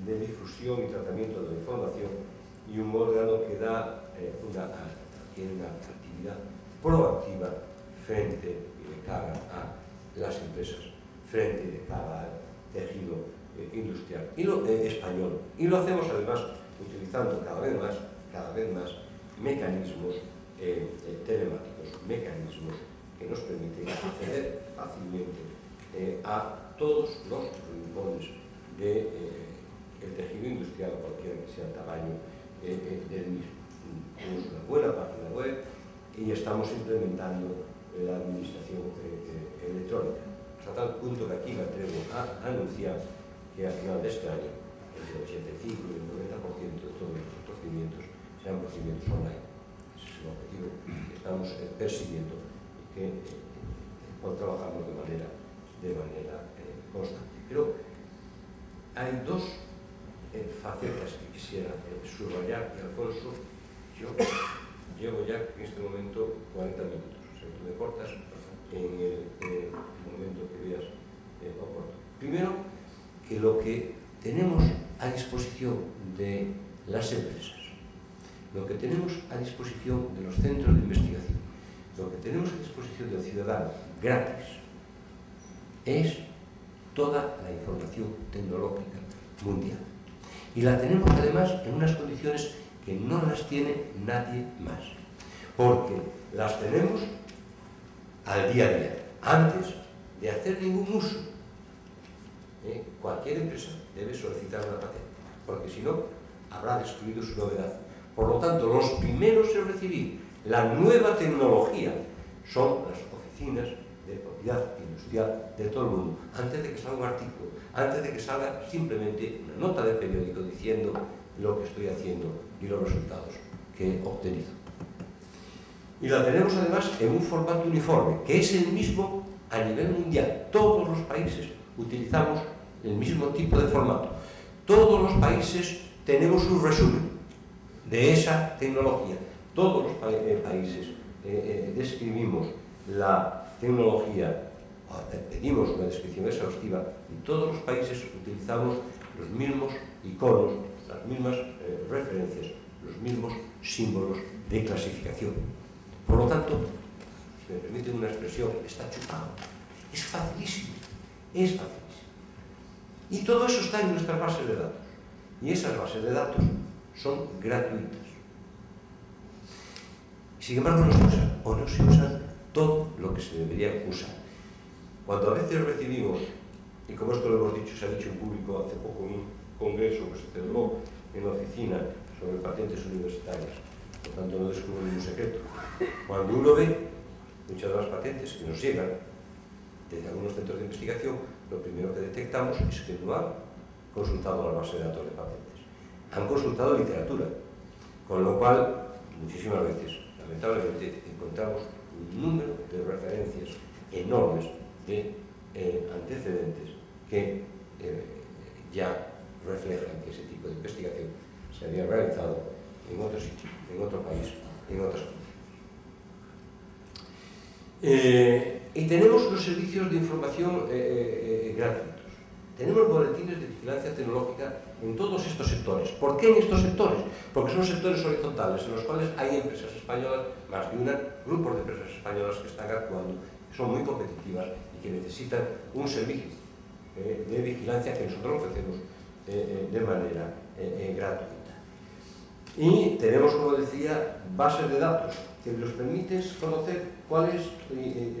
de difusión y tratamiento de la información y un órgano que tiene una actividad proactiva frente y de cara a las empresas, frente y de cara al tejido industrial español. Y lo hacemos además utilizando cada vez más mecanismos telemáticos, mecanismos que nos permiten acceder fácilmente a todos los rincones del tejido industrial, cualquiera que sea el tamaño del mismo. Tenemos una buena página web y estamos implementando la administración electrónica. Hasta tal punto que aquí me atrevo a anunciar que a final de este año el 85 y el 90% de todos nuestros procedimientos serán procedimientos online. Ese es el objetivo que estamos persiguiendo y que trabajamos de manera constante. Pero hay dos facetas que quisiera subrayar, y Alfonso, yo llevo ya en este momento 40 minutos, o sea, tú me cortas en el momento que veas oportuno. Primero, que lo que tenemos a disposición de las empresas, lo que tenemos a disposición de los centros de investigación, lo que tenemos a disposición del ciudadano gratis, es toda la información tecnológica mundial. Y la tenemos además en unas condiciones que no las tiene nadie más, porque las tenemos al día a día, antes de hacer ningún uso. Cualquier empresa debe solicitar una patente, porque si no, habrá destruido su novedad. Por lo tanto, los primeros en recibir la nueva tecnología son las oficinas de propiedad industrial de todo el mundo, antes de que salga un artículo, antes de que salga simplemente una nota de periódico diciendo lo que estoy haciendo y los resultados que he obtenido. Y la tenemos además en un formato uniforme, que es el mismo a nivel mundial. Todos los países utilizamos el mismo tipo de formato. Todos los países tenemos un resumen de esa tecnología. Todos los países describimos la tecnología, pedimos una descripción exhaustiva, y todos los países utilizamos los mismos iconos, las mismas referencias, los mismos símbolos de clasificación. Por lo tanto, si me permiten una expresión, está chupado. Es facilísimo, es facilísimo. Y todo eso está en nuestras bases de datos. Y esas bases de datos son gratuitas. Sin embargo, no se usan, o no se usan todo lo que se debería usar. Cuando a veces recibimos, y como esto lo hemos dicho, se ha dicho en público hace poco en un congreso que se celebró en la oficina sobre patentes universitarias, por tanto no descubro ningún secreto. Cuando uno ve muchas de las patentes que nos llegan desde algunos centros de investigación, lo primero que detectamos es que no han consultado la base de datos de patentes. Han consultado literatura, con lo cual, muchísimas veces, lamentablemente, encontramos un número de referencias enormes de antecedentes que ya reflejan que ese tipo de investigación se había realizado en otro sitio, en otro país, en otras condiciones. Y tenemos los servicios de información gratuitos. tenemos boletines de vigilancia tecnológica en todos estos sectores. ¿Por qué en estos sectores? Porque son sectores horizontales en los cuales hay empresas españolas, más de una, grupos de empresas españolas que están actuando, que son muy competitivas y que necesitan un servicio de vigilancia que nosotros ofrecemos de manera gratuita. Y tenemos, como decía, bases de datos que nos permiten conocer cuál es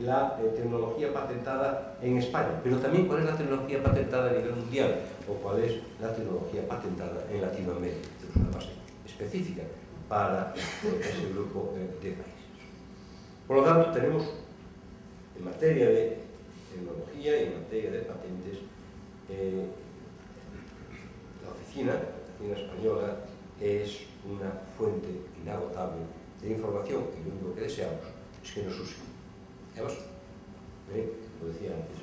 la tecnología patentada en España, pero también cuál es la tecnología patentada a nivel mundial o cuál es la tecnología patentada en Latinoamérica. Tenemos una base específica para ese grupo de países. Por lo tanto, tenemos en materia de tecnología y en materia de patentes, la oficina española es una fuente inagotable de información y lo único que deseamos es que nos use. Además, como decía antes,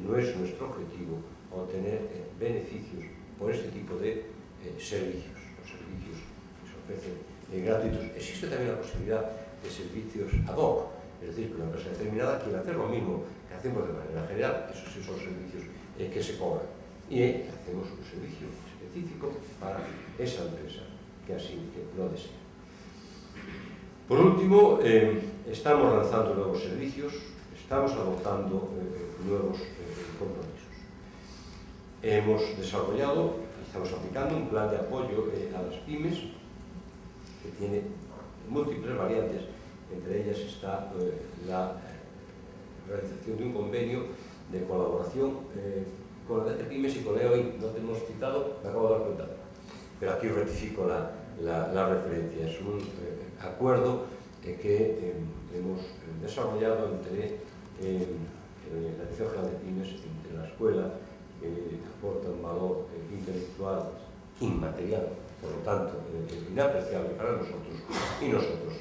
no es nuestro objetivo obtener beneficios por este tipo de servicios, los servicios que se ofrecen gratuitos. Existe también la posibilidad de servicios ad hoc, es decir, que una empresa determinada quiere hacer lo mismo que hacemos de manera general. Esos sí son servicios que se cobran. Y hacemos un servicio específico para esa empresa que así lo desea. Por último, estamos lanzando nuevos servicios, estamos adoptando nuevos compromisos. Hemos desarrollado, estamos aplicando un plan de apoyo a las pymes que tiene múltiples variantes. Entre ellas está la realización de un convenio de colaboración con la DGPymes y con EOI. No te hemos citado, me acabo de dar cuenta, pero aquí rectifico la referencia. Es un acuerdo que hemos desarrollado entre la Dirección General de Pymes, entre la escuela, que aporta un valor intelectual inmaterial, por lo tanto inapreciable para nosotros, y nosotros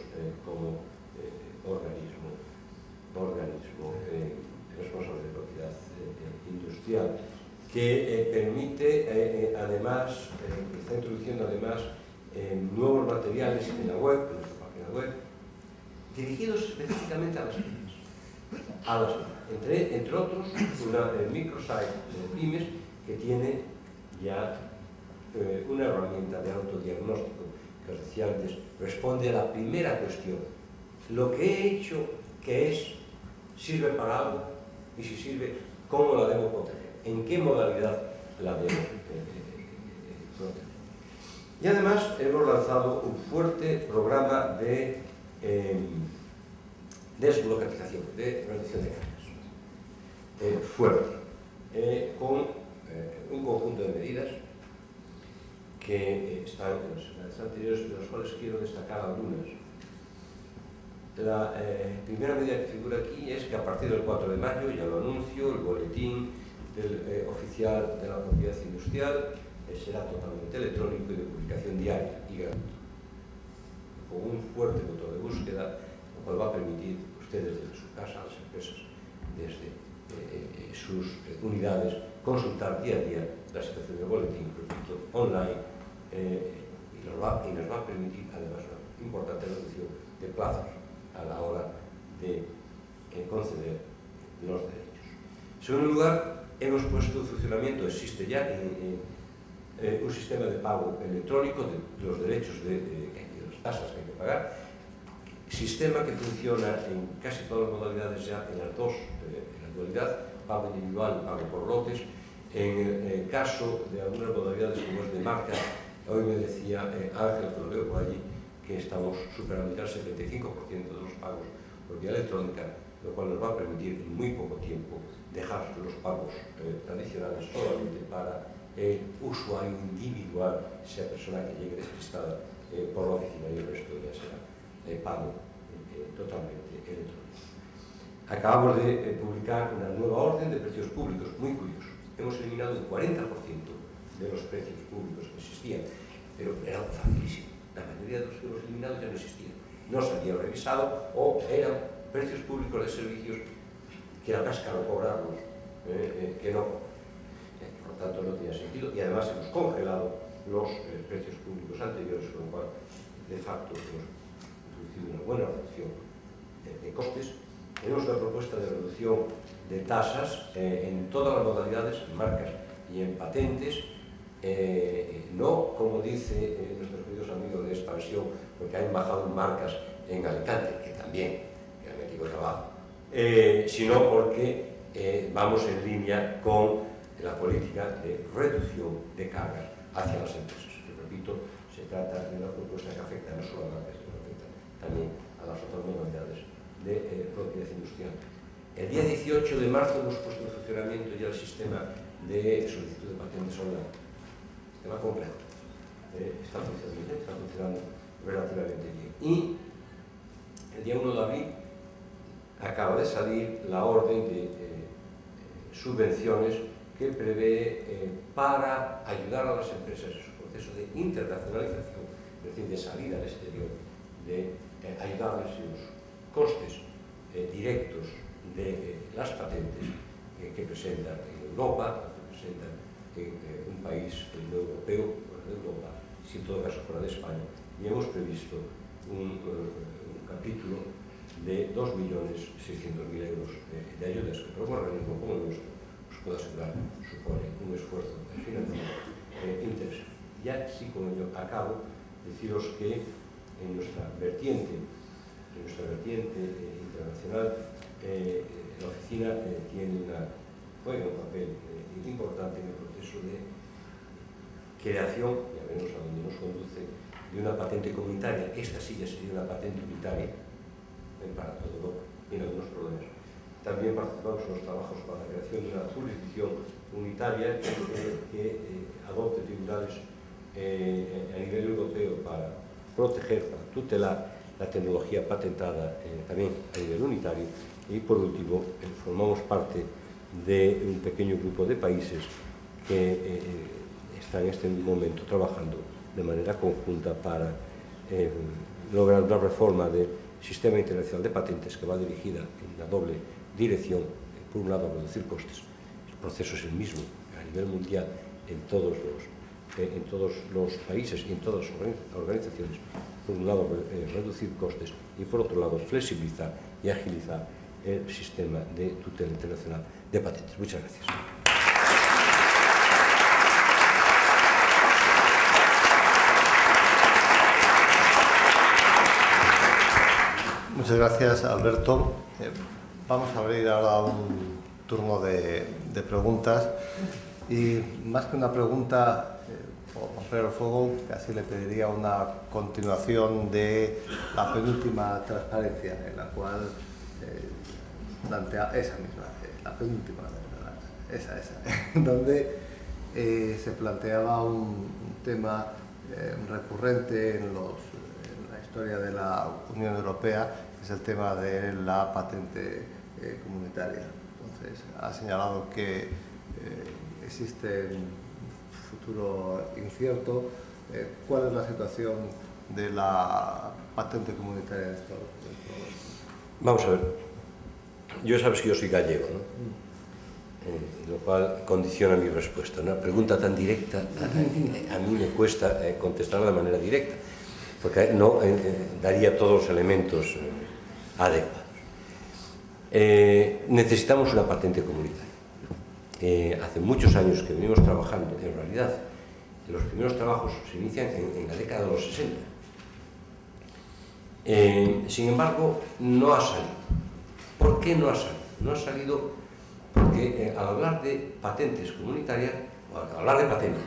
como organismo responsable de propiedad industrial, que permite además, está introduciendo además nuevos materiales en la web, en nuestra página web, dirigidos específicamente a las pymes. Entre otros, el microsite de pymes que tiene ya una herramienta de autodiagnóstico que os decía antes, responde a la primera cuestión. Lo que he hecho, ¿qué es? ¿Sirve para algo? Y si sirve, ¿cómo la debo proteger? ¿En qué modalidad la debo proteger? Y además hemos lanzado un fuerte programa de desburocratización, de reducción de cargas. Fuerte. Con un conjunto de medidas que están en los slides anteriores, de los cuales quiero destacar algunas. La primera medida que figura aquí es que a partir del 4 de mayo, ya lo anuncio, el boletín oficial de la propiedad industrial será totalmente electrónico y de publicación diaria y gratuito, con un fuerte motor de búsqueda, lo cual va a permitir que ustedes desde su casa, las empresas, desde sus unidades, consultar día a día la situación del boletín, repito, online, y nos va a permitir además una importante reducción de plazos a la hora de conceder los derechos. En segundo lugar, hemos puesto en funcionamiento, existe ya un sistema de pago electrónico de los derechos de las tasas que hay que pagar, sistema que funciona en casi todas las modalidades ya, en las dos, en la actualidad, pago individual y pago por lotes. En el caso de algunas modalidades como es de marca, hoy me decía Ángel, que lo veo por allí, que estamos superando ya el 75% de los pagos por vía electrónica, lo cual nos va a permitir en muy poco tiempo dejar los pagos tradicionales solamente para el usuario individual, sea persona que llegue despistada por la oficina, y el resto ya será pago totalmente electrónico. Acabamos de publicar una nueva orden de precios públicos, muy curioso. Hemos eliminado un 40% de los precios públicos que existían, pero era facilísimo. La mayoría de los que hemos eliminado ya no existían. No se habían revisado o eran precios públicos de servicios que era más caro cobrarlos que no cobrar. Por lo tanto, no tenía sentido. Y además hemos congelado los precios públicos anteriores, con lo cual, de facto, hemos introducido una buena reducción de costes. Tenemos una propuesta de reducción de tasas en todas las modalidades, en marcas y en patentes, no como dice nuestros queridos amigos de Expansión, porque han bajado marcas en Alicante, que también, que han metido trabajo, sino porque vamos en línea con la política de reducción de cargas hacia las empresas. Que, repito, se trata de una propuesta que afecta no solo a marcas, sino que afecta también a las otras modalidades de propiedad industrial. El día 18 de marzo hemos puesto en funcionamiento ya el sistema de solicitud de patentes online. Sistema complejo. Está funcionando relativamente bien. Y el día 1 de abril acaba de salir la orden de subvenciones que prevé para ayudar a las empresas en su proceso de internacionalización, es decir, de salida al exterior, de ayudarles en los costes directos de las patentes que presentan en Europa, que presentan en un país no europeo, de Europa, si en todo caso fuera de España, y hemos previsto un capítulo de 2.600.000 euros de ayudas que por un organismo como el nuestro os puedo asegurar supone un esfuerzo financiero interesante. Ya sí con ello acabo, deciros que en nuestra vertiente internacional, la oficina juega un papel importante en el proceso de creación, ya veremos a dónde nos conduce, de una patente comunitaria. Esta sí ya sería una patente unitaria para toda Europa, tiene algunos problemas. También participamos en los trabajos para la creación de una jurisdicción unitaria que adopte tribunales a nivel europeo para proteger, para tutelar la tecnología patentada también a nivel unitario. Y por último, formamos parte de un pequeño grupo de países que están en este momento trabajando de manera conjunta para lograr una reforma del sistema internacional de patentes que va dirigida en una doble dirección. Por un lado, a reducir costes. El proceso es el mismo a nivel mundial en todos los países y en todas las organizaciones. Por un lado, reducir costes y por otro lado, flexibilizar y agilizar el sistema de tutela internacional de patentes. Muchas gracias. Muchas gracias, Alberto. Vamos a abrir ahora un turno de preguntas y más que una pregunta, por romper el fuego, casi le pediría una continuación de la penúltima transparencia, en la cual plantea esa misma, la penúltima, esa, donde se planteaba un tema recurrente en la historia de la Unión Europea, que es el tema de la patente comunitaria. Entonces, ha señalado que existe un futuro incierto. ¿Cuál es la situación de la patente comunitaria en esto? Vamos a ver. Yo sabes que yo soy gallego, ¿no? Lo cual condiciona mi respuesta. Una pregunta tan directa, a mí me cuesta contestarla de manera directa, porque no daría todos los elementos adecuados. Necesitamos una patente comunitaria. Hace muchos años que venimos trabajando, en realidad, los primeros trabajos se inician en la década de los 60. Sin embargo, no ha salido. ¿Por qué no ha salido? No ha salido porque al hablar de patentes comunitarias, o al hablar de patentes,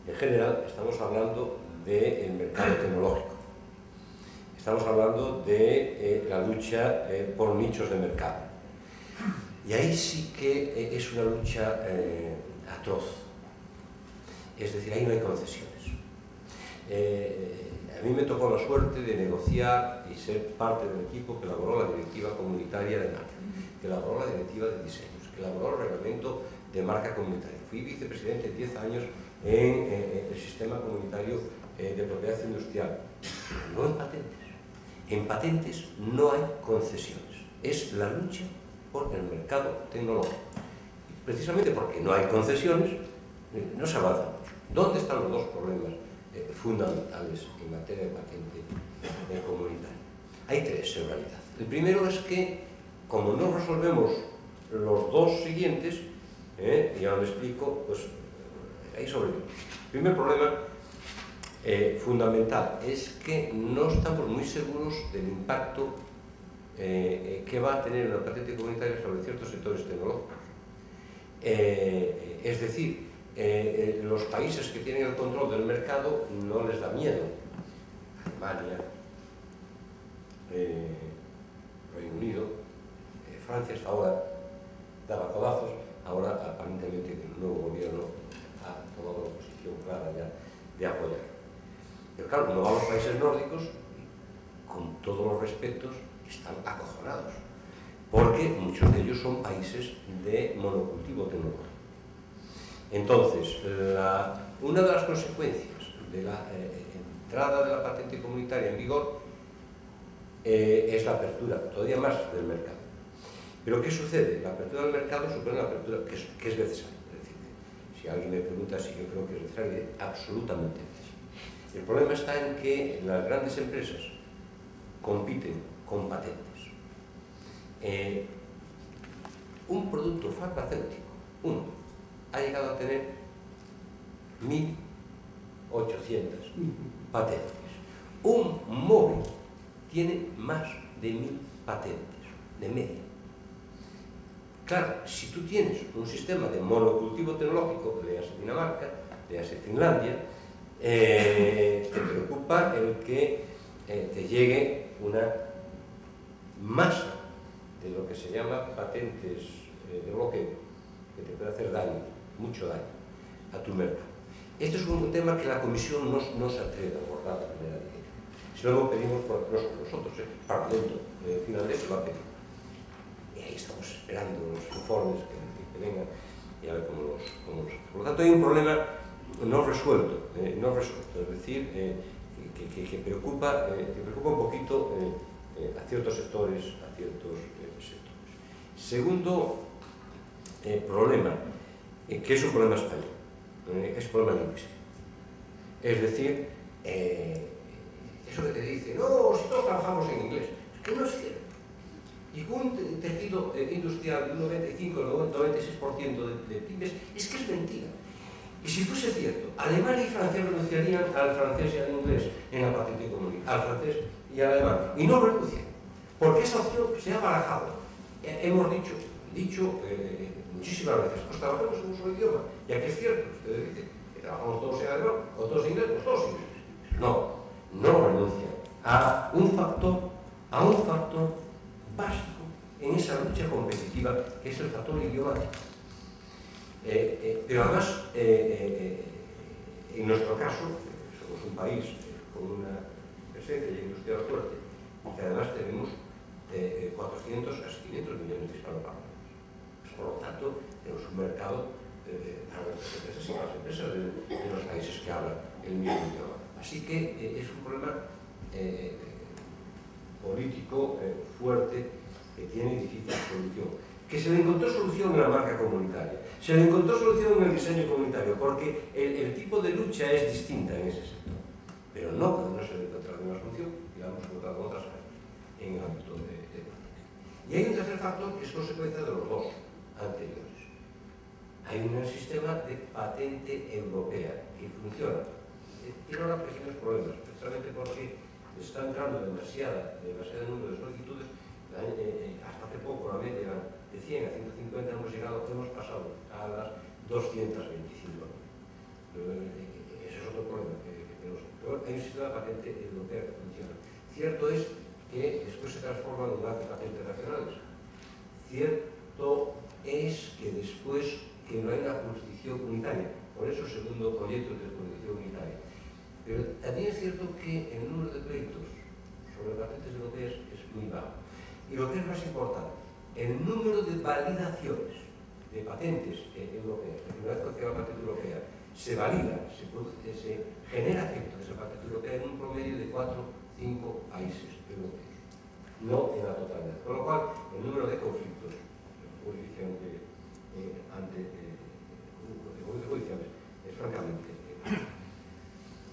en general estamos hablando del mercado tecnológico. Estamos hablando de la lucha por nichos de mercado. Y ahí sí que es una lucha atroz. Es decir, ahí no hay concesiones. A mí me tocó la suerte de negociar y ser parte del equipo que elaboró la directiva comunitaria de marca, que elaboró la directiva de diseños, que elaboró el reglamento de marca comunitaria. Fui vicepresidente 10 años en el sistema comunitario de propiedad industrial. No en patentes. En patentes no hay concesiones. Es la lucha por el mercado tecnológico. Precisamente porque no hay concesiones, no se avanza mucho. ¿Dónde están los dos problemas fundamentales en materia de patente comunitaria? Hay tres, en realidad. El primero es que, como no resolvemos los dos siguientes, y ahora me explico, pues ahí sobre todo. El primer problema fundamental es que no estamos muy seguros del impacto que va a tener una patente comunitaria sobre ciertos sectores tecnológicos. Es decir, los países que tienen el control del mercado no les da miedo. Alemania, Reino Unido, Francia hasta ahora daba codazos, ahora aparentemente el nuevo gobierno ha tomado una posición clara ya de apoyar. Pero claro, uno va a los países nórdicos, con todos los respetos, están acojonados, porque muchos de ellos son países de monocultivo tecnológico. Entonces, una de las consecuencias de la entrada de la patente comunitaria en vigor es la apertura, todavía más, del mercado. Pero ¿qué sucede? La apertura del mercado supone una apertura que es necesaria. Es decir, si alguien me pregunta si yo creo que es necesario, diré absolutamente necesario. El problema está en que las grandes empresas compiten con patentes. Un producto farmacéutico, ha llegado a tener 1.800 patentes. Un móvil tiene más de 1.000 patentes, de media. Claro, si tú tienes un sistema de monocultivo tecnológico, léase Dinamarca, léase Finlandia, te preocupa el que te llegue una masa de lo que se llama patentes de bloqueo, que te puede hacer daño, mucho daño, a tu mercado. Este es un tema que la Comisión no se atreve a abordar de manera directa. Si no lo pedimos nosotros, el Parlamento finlandés lo ha pedido. Y ahí estamos esperando los informes que vengan y a ver cómo los hacen. Por lo tanto, hay un problema no resuelto, es decir, que preocupa un poquito a ciertos sectores, Segundo problema, que es un problema español, es un problema lingüístico. Es decir, eso que te dice, no, si todos trabajamos en inglés, es que no es cierto. Y con un tejido industrial de un 95-96% de pymes, es que es mentira. Y si fuese cierto, Alemania y Francia renunciarían al francés y al inglés en la patente comunitaria, al francés y al alemán, y no renuncian, porque esa opción se ha barajado. Hemos dicho muchísimas veces, pues trabajamos en un solo idioma, ya que es cierto, ustedes dicen que trabajamos todos en alemán o todos en inglés, pues todos en inglés. No renuncian a un factor básico en esa lucha competitiva, que es el factor idiomático. Pero además, en nuestro caso, somos un país con una presencia industrial fuerte y que además tenemos 400 a 500 millones de hispanoparlantes. Por lo tanto, tenemos un mercado para nuestras empresas y para las empresas de los países que hablan el mismo idioma. Así que es un problema político fuerte que tiene difícil solución. Que se le encontró solución en la marca comunitaria, se le encontró solución en el diseño comunitario, porque el tipo de lucha es distinta en ese sector. Pero no se le encontró una solución, y la hemos encontrado en otras áreas, en el ámbito de marketing. Y hay un tercer factor que es consecuencia de los dos anteriores. Hay un sistema de patente europea que funciona. Tiene ahora pequeños problemas, precisamente porque está entrando demasiado número de solicitudes. Hasta hace poco la media era de 100 a 150, hemos pasado a las 225. Ese es otro problema que tenemos. Pero hay un sistema de patente europea que funciona. Cierto es que después se transforman en unas patentes nacionales. Cierto es que después que no hay una jurisdicción unitaria. Por eso el segundo proyecto de jurisdicción unitaria. Pero también es cierto que el número de pleitos sobre patentes europeas es muy bajo. Y lo que es más importante, el número de validaciones de patentes europeas, una vez que la patente europea se valida, se genera efecto de esa patente europea en un promedio de 4 o 5 países europeos, no en la totalidad. Con lo cual, el número de conflictos judiciales es francamente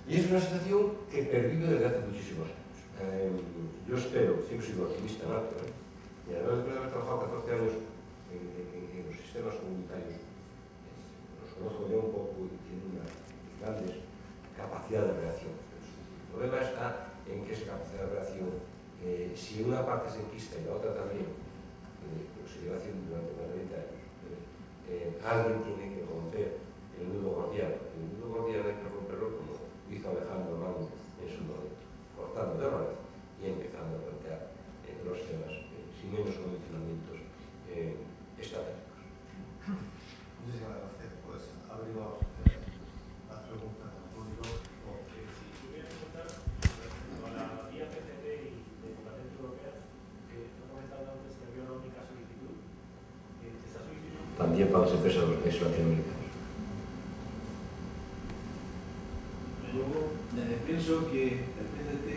y es una situación que pervive desde hace muchísimos años. Yo espero, siempre soy optimista, ¿no? Y además después de haber trabajado 14 años en los sistemas comunitarios, los conozco ya un poco y tienen alguien tiene que romper el nudo gordiano. El nudo gordiano hay que romperlo como hizo Alejandro Magno en su momento, cortando de raíz y empezando a plantear los temas sin menos condicionamientos estratégicos. Muchísimas gracias. Pues abrimos las preguntas al público. Si yo quería preguntar respecto a la guía PCT y de patente europea, que he comentado antes que había una única solicitud. Esta solicitud También para las empresas de los países latinoamericanos. Yo pienso que el PCT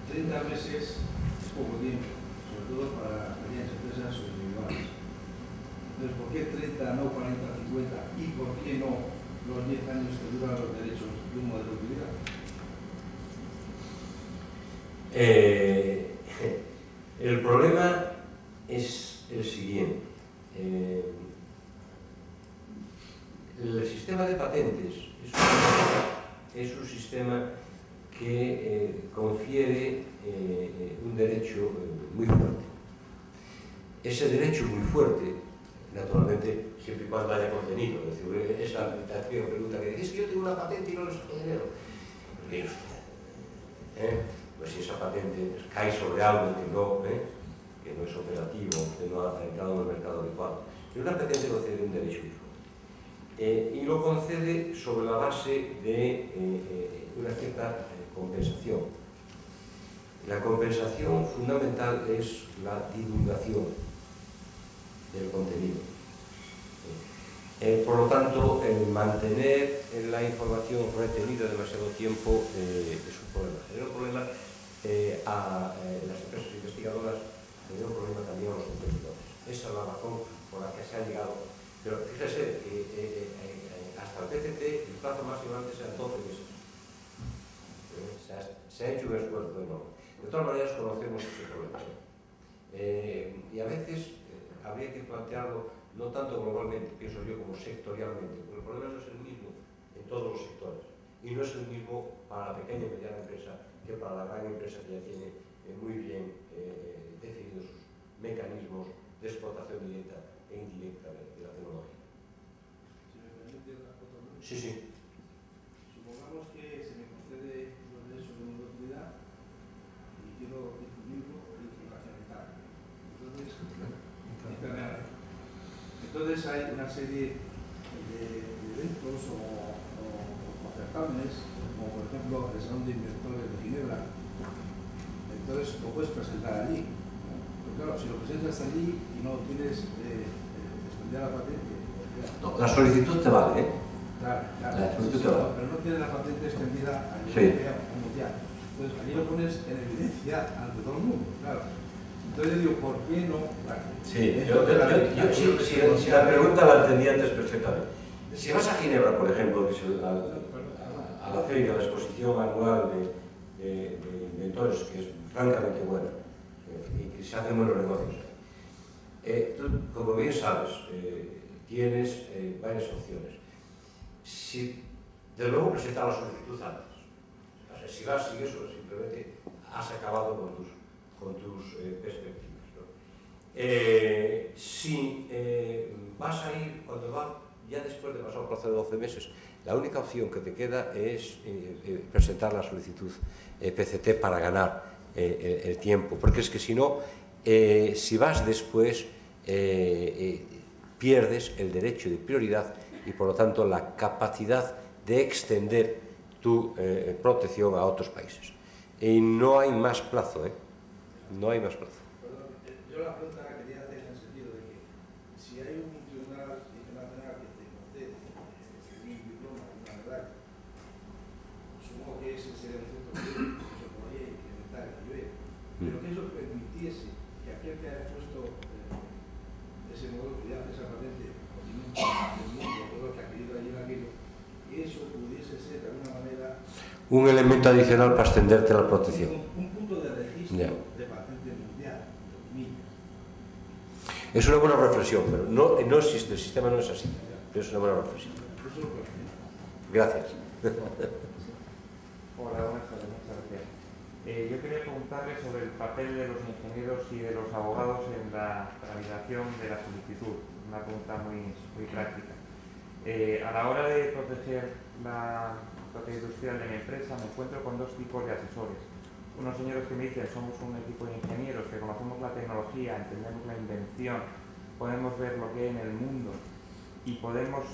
30 meses es poco tiempo, sobre todo para pequeñas empresas o individuales. Entonces, ¿por qué 30, no 40, 50? ¿Y por qué no los 10 años que duran los derechos de un modelo de utilidad? El problema es el siguiente. El sistema de patentes es un sistema que confiere un derecho muy fuerte. Ese derecho muy fuerte, naturalmente, siempre y cuando haya contenido, es decir, esa pregunta que dices que yo tengo una patente y no les saco dinero. ¿Qué es usted? Pues si esa patente cae sobre algo que no es operativo, que no ha entrado en el mercado adecuado, y una patente concede un derecho muy fuerte. Y lo concede sobre la base de una cierta compensación. La compensación fundamental es la divulgación del contenido. Por lo tanto, el mantener la información retenida demasiado tiempo es un problema. Genera un problema a las empresas investigadoras, genera un problema también a los competidores. Esa es la razón por la que se ha llegado. Pero fíjese que hasta el PCT el plazo máximo antes era 12 meses. Se ha hecho un esfuerzo enorme. De todas maneras conocemos ese problema. Y a veces habría que plantearlo no tanto globalmente, pienso yo, como sectorialmente, porque el problema no es el mismo en todos los sectores y no es el mismo para la pequeña y mediana empresa que para la gran empresa que ya tiene muy bien definidos sus mecanismos de explotación directa e indirecta de la tecnología. Si me permite una foto, ¿no? Sí, sí. Supongamos que se me concede los derechos de una utilidad y quiero difundirlo e internacionalizar. Entonces hay una serie de eventos o certámenes, como por ejemplo el Salón de Inventores de Ginebra. Entonces lo puedes presentar allí. Pero claro, si lo presentas allí y no tienes extendida la patente. No, la solicitud te vale, ¿eh? Claro, La solicitud te vale. pero no tienes la patente extendida a nivel europeo o mundial. Entonces allí lo pones en evidencia ante todo el mundo, claro. Entonces yo digo, ¿por qué no? Bueno, sí, si la pregunta la entendí antes perfectamente. Si vas a Ginebra, por ejemplo, que es a la feria, a la exposición anual de inventores, que es francamente buena, y que se hacen buenos negocios, tú, como bien sabes, tienes varias opciones. Si, desde luego, presentar la solicitud antes. O sea, si vas y eso, simplemente has acabado con tus perspectivas, ¿no? Si vas a ir cuando va, ya después de pasar un plazo de 12 meses, la única opción que te queda es presentar la solicitud PCT para ganar el tiempo, porque es que si no, si vas después, pierdes el derecho de prioridad y por lo tanto la capacidad de extender tu protección a otros países. Y no hay más plazo, ¿eh? No hay más plazo. Perdón, yo la pregunta la quería hacer en el sentido de que si hay un tribunal internacional que te concede un diploma, una medalla, supongo que ese sería un centro que se podría implementar en nivel, pero que eso permitiese que aquel que haya puesto ese modelo de utilidad, esa patente, continúe el mundo, todo lo que ha querido allí en aquello, que eso pudiese ser de alguna manera Un elemento adicional para extenderte la protección. un punto de registro de patente mundial, Es una buena reflexión, pero no existe, el sistema no es así, pero es una buena reflexión. Gracias. Hola, buenas tardes, muchas gracias. Yo quería preguntarle sobre el papel de los ingenieros y de los abogados en la tramitación de la solicitud. una pregunta muy práctica. A la hora de proteger la propiedad industrial de mi empresa, me encuentro con dos tipos de asesores. Unos señores que me dicen, somos un equipo de ingenieros que conocemos la tecnología, entendemos la invención, podemos ver lo que hay en el mundo y podemos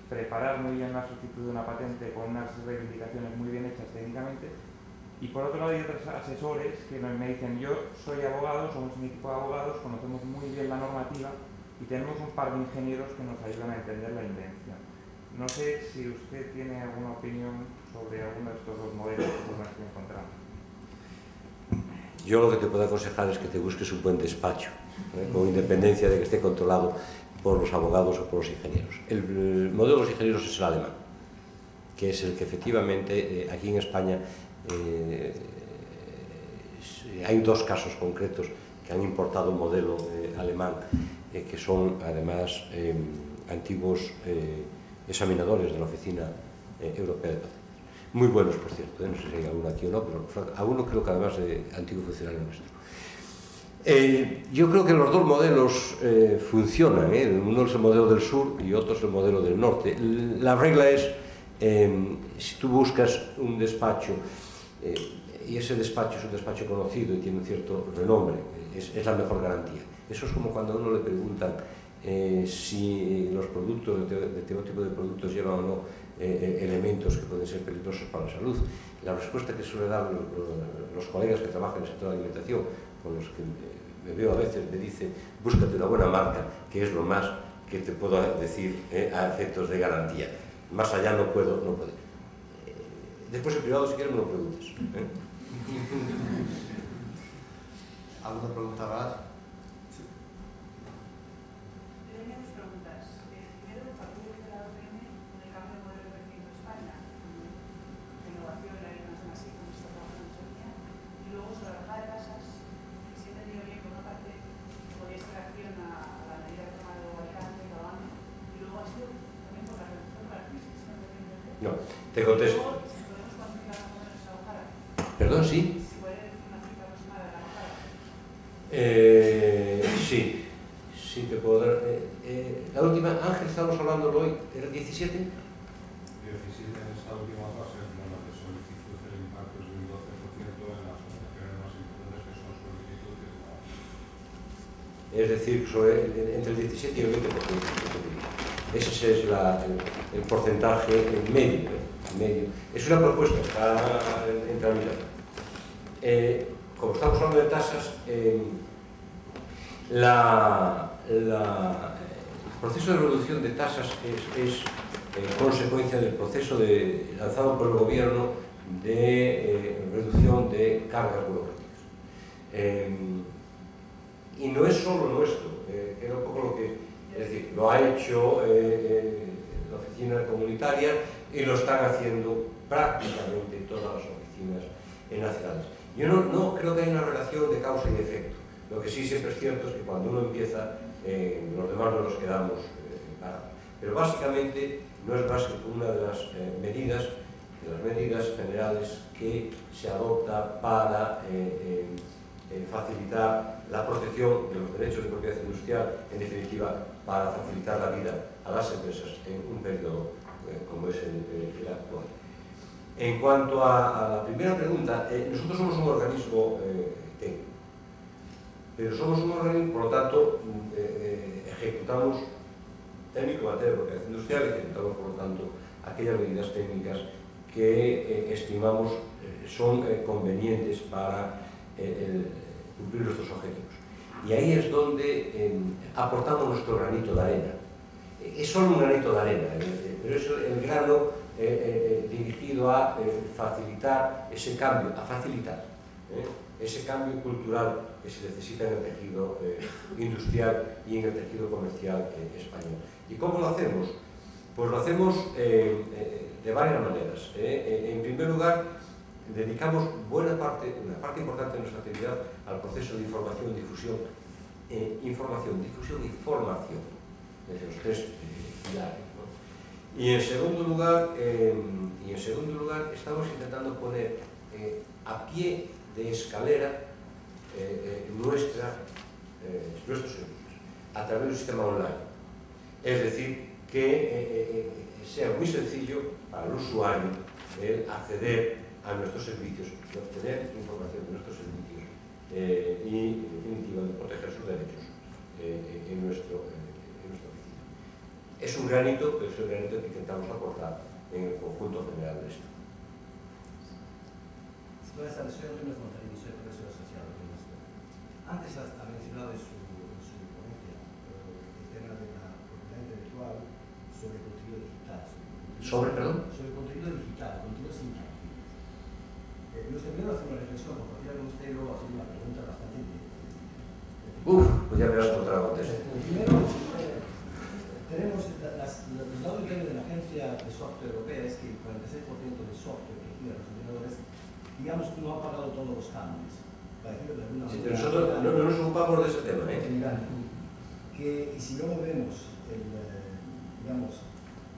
preparar muy bien la solicitud de una patente con unas reivindicaciones muy bien hechas técnicamente. Y por otro lado hay otros asesores que me dicen, yo soy abogado, somos un equipo de abogados, conocemos muy bien la normativa y tenemos un par de ingenieros que nos ayudan a entender la invención. No sé si usted tiene alguna opinión sobre alguno de estos dos modelos que nos estoy encontrando. Yo lo que te puedo aconsejar es que te busques un buen despacho, con independencia de que esté controlado por los abogados o por los ingenieros. El modelo de los ingenieros es el alemán, que es el que efectivamente aquí en España hay dos casos concretos que han importado un modelo alemán, que son además antiguos examinadores de la Oficina Europea de Patentes. Muy buenos, por cierto, no sé si hay alguno aquí o no, pero alguno creo que además de antiguo funcionario nuestro. Yo creo que los dos modelos funcionan, uno es el modelo del sur y otro es el modelo del norte. La regla es, si tú buscas un despacho, y ese despacho es un despacho conocido y tiene un cierto renombre, es la mejor garantía. Eso es como cuando a uno le preguntan si los productos, de todo tipo de productos llevan o no elementos que pueden ser peligrosos para la salud. La respuesta que suele dar los colegas que trabajan en el sector de la alimentación, con los que me veo a veces, me dice, búscate una buena marca, que es lo más que te puedo decir a efectos de garantía. Más allá no puedo. Después en privado, si quieres, me lo preguntas. ¿Alguna pregunta más? Sí. Tenía dos preguntas. Primero, el papel de la OCM en el cambio de modelo de crecimiento de España, la innovación, la innovación así, como está trabajando en España, y luego sobre la baja de tasas, que si he entendido bien, por una parte, podría ser reacción a la medida que toma de Alicante, Cabana, y luego ha sido también por la reducción de la crisis, ¿no? No, te contesto. ¿Podemos cuantificar más o menos esa bajada? Perdón, sí. ¿Se puede decir una cifra aproximada de la bajada? Sí, te puedo dar. La última, Ángel, estábamos hablando hoy, ¿era el 17? 17 en esta última fase, bueno, de solicitud el impacto es de un 12% en las operaciones más importantes que son solicitudes. Es decir, entre el 17 y el 20%. Ese es el porcentaje medio. Es una propuesta, está en tramitación. Como estamos hablando de tasas, el proceso de reducción de tasas es consecuencia del proceso lanzado por el gobierno de reducción de cargas burocráticas. Y no es solo nuestro, que era un poco lo que, es decir, lo ha hecho la oficina comunitaria y lo están haciendo prácticamente todas las oficinas nacionales. Yo no creo que haya una relación de causa y de efecto. Lo que sí siempre es cierto es que cuando uno empieza, los demás no nos quedamos parados. Pero básicamente no es más que una de las medidas generales que se adopta para facilitar la protección de los derechos de propiedad industrial, en definitiva, para facilitar la vida a las empresas en un periodo como es el actual. En cuanto a la primera pregunta, nosotros somos un organismo técnico, pero somos un organismo, por lo tanto, ejecutamos técnico en materia de propiedad industrial, ejecutamos, por lo tanto, aquellas medidas técnicas que estimamos son convenientes para cumplir nuestros objetivos. Y ahí es donde aportamos nuestro granito de arena. Es solo un granito de arena, pero es el grano dirigido a facilitar ese cambio, ese cambio cultural que se necesita en el tejido industrial y en el tejido comercial español. ¿Y cómo lo hacemos? Pues lo hacemos de varias maneras. En primer lugar, dedicamos una parte importante de nuestra actividad al proceso de información, difusión y formación, desde los tres pilares, ¿no? Y en segundo lugar, estamos intentando poner a pie de escalera nuestros servicios a través del sistema online. Es decir, que sea muy sencillo para el usuario el acceder a nuestros servicios, de obtener información de nuestros servicios y, en definitiva, de proteger sus derechos en nuestra oficina. Es un granito, pero es el granito que intentamos aportar en el conjunto general de esto. Buenas tardes, soy Antonio Fontarini, soy profesor asociado. Antes ha mencionado en su ponencia el tema de la propiedad intelectual sobre contenido digital. ¿Sobre, perdón? Sobre contenido digital, contenidos intangibles. Me gustaría primero hacer una reflexión, compartir con usted y luego hacer una pregunta bastante Pues ya me vas a encontrar a contestar. Primero, tenemos los datos que vienen de la Agencia de Software Europea es que el 46% del software que gira los ordenadores, digamos que no ha pagado todos los cánones. Para decirlo de alguna manera. Nosotros no nos ocupamos de ese tema, Y si luego vemos, digamos,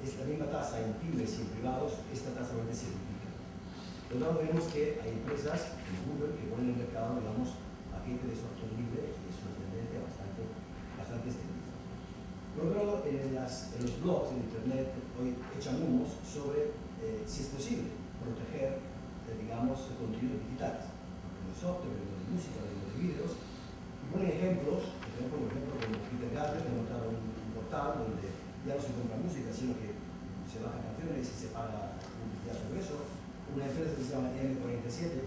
es la misma tasa en pymes y en privados, esta tasa realmente se duplica. Por lo tanto, vemos que hay empresas, como Google, que ponen en el mercado, digamos, paquete de software libre, y es una tendencia bastante extendida. Por otro lado, en los blogs en Internet hoy echan humos sobre si es posible proteger, digamos, contenidos digitales, de software, de música, de vídeos, y ponen ejemplos, por ejemplo, como Peter Gabriel, que ha montado un portal donde ya no se compra música, sino que se bajan canciones y se paga publicidad sobre eso. Una empresa que se llama M47,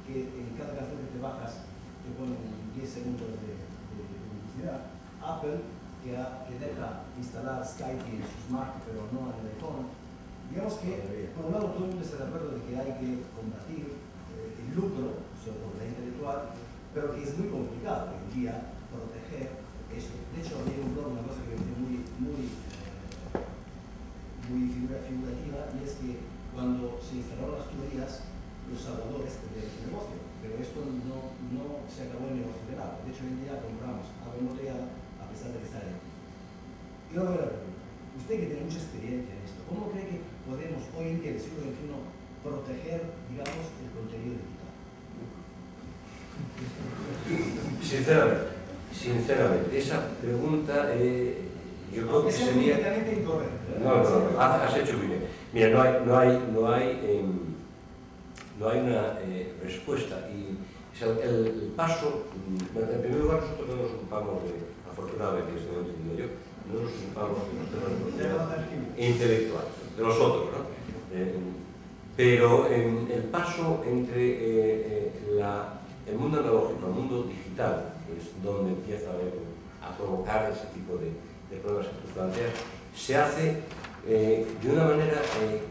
que en cada canción que te bajas te ponen 10 segundos de publicidad. Apple, que deja instalar Skype en su Mac, pero no en el iPhone. Digamos que, por un lado, todo el mundo está de acuerdo de que hay que combatir el lucro sobre la propiedad intelectual, pero que es muy complicado hoy en día proteger eso. De hecho, había un blog, una cosa que me pareció muy figurativa, y es que cuando se instalaron las tuberías, los salvadores perdieron su negocio, pero esto no se acabó el negocio del agua. De hecho, hoy en día compramos agua embotellada a pesar de que está ahí. Y luego la pregunta, usted que tiene mucha experiencia en esto, ¿cómo cree que podemos hoy en día, en el siglo XXI, proteger, digamos, el contenido digital? Sinceramente, esa pregunta yo creo que sería... No, has hecho bien. Mira, no hay una respuesta. Y el paso, en primer lugar, nosotros no nos ocupamos afortunadamente, en este momento digo yo, no nos ocupamos de los temas intelectuales, de los otros, ¿no? Pero el paso entre el mundo analógico al mundo digital, que es donde empieza a provocar ese tipo de problemas que tú planteas, se hace de una manera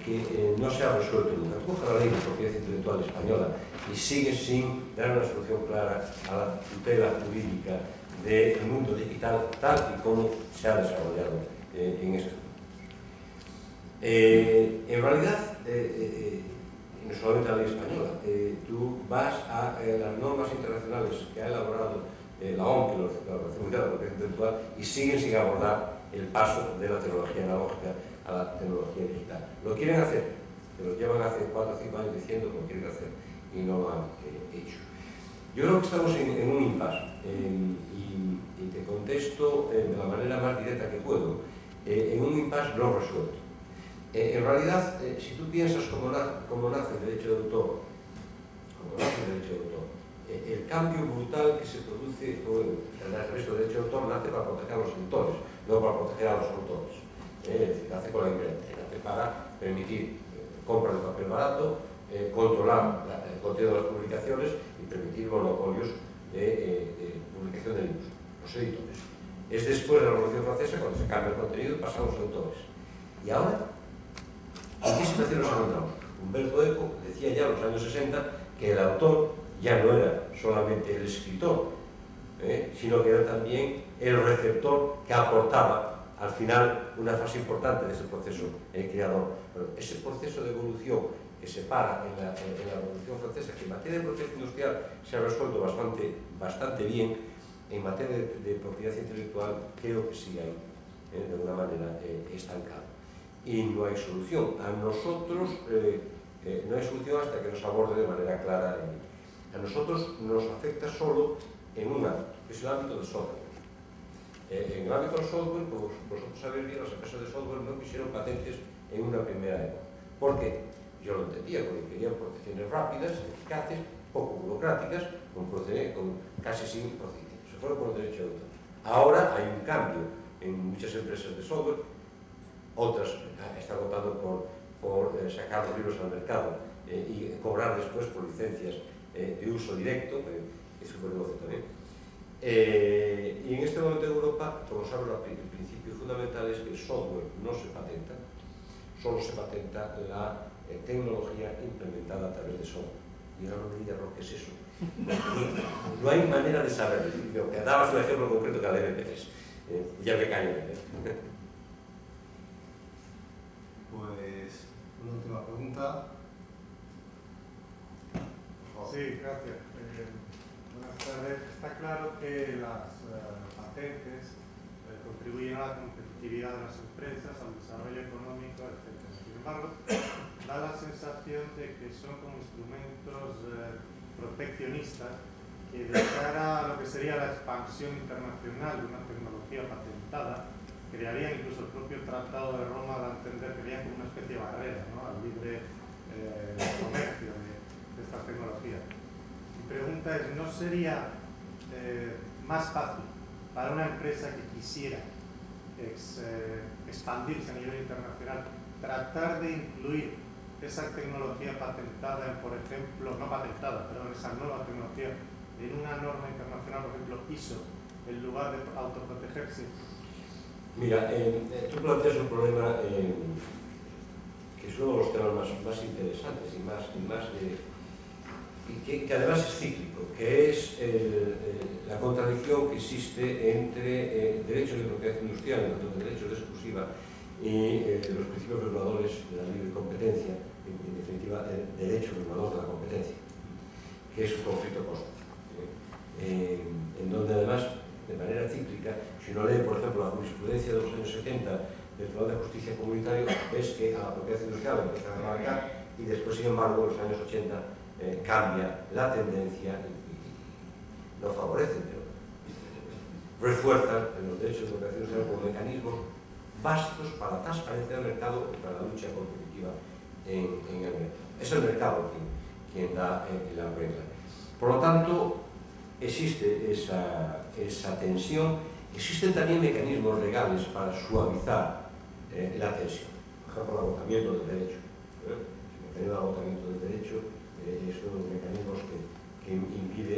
que no se ha resuelto nunca. Tú coges la ley de propiedad intelectual española y sigue sin dar una solución clara a la tutela jurídica del mundo digital tal y como se ha desarrollado en este mundo. En realidad, no solamente la ley española, tú vas a las normas internacionales que ha elaborado la OMC, la Organización Mundial de la Propiedad Intelectual, y siguen sin abordar el paso de la tecnología analógica a la tecnología digital. Lo quieren hacer, pero llevan hace 4 o 5 años diciendo que lo quieren hacer y no lo han hecho. Yo creo que estamos en un impasse y te contesto de la manera más directa que puedo, en un impasse no resuelto. En realidad, si tú piensas cómo nace el derecho de autor, el cambio brutal que se produce con el resto del derecho de autor nace para proteger a los autores, no para proteger a los autores. Nace con la imprenta, nace para permitir compra de papel barato, controlar el contenido de las publicaciones y permitir monopolios de publicación de libros, los editores. Es después de la Revolución Francesa cuando se cambia el contenido y pasan a los autores. Y ahora, ¿en qué situación nos encontramos? Humberto Eco decía ya en los años 60 que el autor ya no era solamente el escritor, sino que era también el receptor que aportaba al final una fase importante de ese proceso creador. Pero ese proceso de evolución que se para en la Revolución Francesa, que en materia de propiedad industrial se ha resuelto bastante bien, en materia de propiedad intelectual creo que sí hay, de alguna manera, estancado. Y no hay solución. A nosotros no hay solución hasta que nos aborde de manera clara. A nosotros nos afecta solo en un ámbito, que es el ámbito del software. En el ámbito del software, como vosotros sabéis bien, las empresas de software no quisieron patentes en una primera época. ¿Por qué? Yo lo entendía, porque querían protecciones rápidas, eficaces, poco burocráticas, con casi sin procedimientos. Se fueron por el derecho de autor. Ahora hay un cambio en muchas empresas de software, otras están optando por sacar los libros al mercado y cobrar después por licencias de uso directo, que es un negocio también. Y en este momento en Europa, como sabes, el principio fundamental es que el software no se patenta, solo se patenta la tecnología implementada a través de software. Y ahora no me digas, ¿qué es eso? No hay manera de saberlo. Que dabas un ejemplo concreto que la MP3. Ya me callo. Pues una última pregunta. Sí, gracias. Buenas tardes. Está claro que las patentes contribuyen a la competitividad de las empresas, al desarrollo económico, etc. Sin embargo, da la sensación de que son como instrumentos proteccionistas que de cara a lo que sería la expansión internacional de una tecnología patentada, crearían incluso el propio Tratado de Roma da a entender que sería como una especie de barrera, ¿no?, al libre comercio de estas tecnologías. Mi pregunta es, ¿no sería más fácil para una empresa que quisiera expandirse a nivel internacional tratar de incluir esa tecnología patentada en, por ejemplo, no patentada, perdón, esa nueva tecnología en una norma internacional, por ejemplo, ISO, en lugar de autoprotegerse? Mira, tú planteas un problema que es uno de los temas más interesantes y que además es cíclico, que es la contradicción que existe entre derechos de propiedad industrial, entre derechos de exclusiva y los principios reguladores de la libre competencia, en definitiva, el derecho regulador de la competencia, que es un conflicto constante, en donde además, de manera cíclica, si uno lee, por ejemplo, la jurisprudencia de los años 70 del Tribunal de Justicia Comunitario, ves que a la propiedad industrial empieza a abarcar y después, sin embargo, en los años 80 cambia la tendencia y no favorecen, pero refuerzan los derechos de propiedad industrial como mecanismos básicos para la transparencia del mercado y para la lucha competitiva en el mercado. Es el mercado quien da la regla. Por lo tanto, existe esa tensión. Existen también mecanismos legales para suavizar la tensión. Por ejemplo, el agotamiento del derecho. El mecanismo de agotamiento del derecho es uno de los mecanismos que impide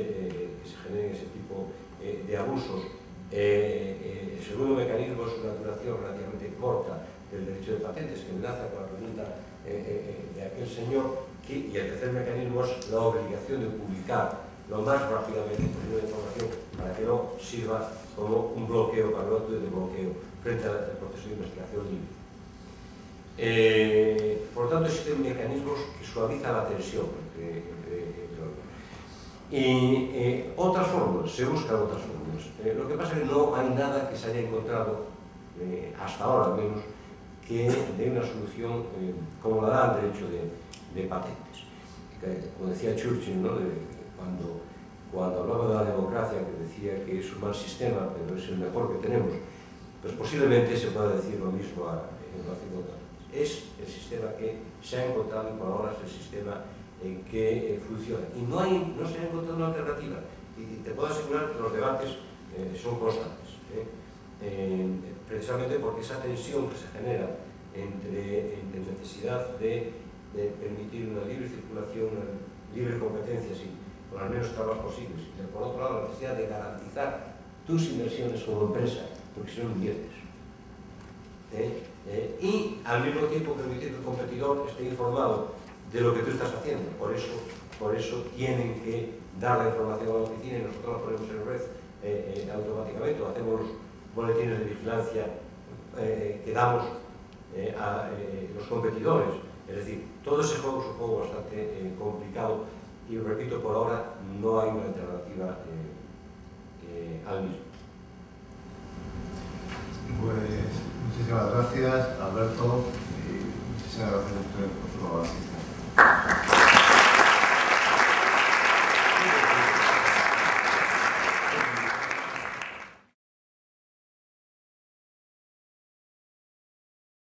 que se generen ese tipo de abusos. El segundo mecanismo es una duración relativamente corta del derecho de patentes, que enlaza con la pregunta de aquel señor, y el tercer mecanismo es la obligación de publicar lo más rápidamente posible la información para que no sirva como un bloqueo, para no actúe de bloqueo frente al proceso de investigación libre. Por lo tanto, existen mecanismos que suavizan la tensión entre los dos. Y otras fórmulas, se buscan otras fórmulas. Lo que pasa es que no hay nada que se haya encontrado, hasta ahora al menos, que dé una solución como la da el derecho de patentes. Como decía Churchill, ¿no?, cuando hablaba de la democracia, que decía que es un mal sistema, pero es el mejor que tenemos, pues posiblemente se pueda decir lo mismo en relación con patentes. Es el sistema que se ha encontrado y por ahora es el sistema en que funciona. Y no se ha encontrado una alternativa. Y te puedo asegurar que los debates son constantes. Precisamente porque esa tensión que se genera entre necesidad de permitir una libre circulación, una libre competencia, sí, con las menos trabas posibles, y por otro lado la necesidad de garantizar tus inversiones como empresa, porque si no inviertes. Y al mismo tiempo permitir que el competidor esté informado de lo que tú estás haciendo. Por eso tienen que dar la información a la oficina y nosotros la ponemos en red automáticamente, o hacemos los boletines de vigilancia que damos a los competidores. Es decir, todo ese juego es un juego bastante complicado y, repito, por ahora no hay una alternativa al mismo. Pues muchísimas gracias, Alberto, y muchísimas gracias a ustedes por su asistencia.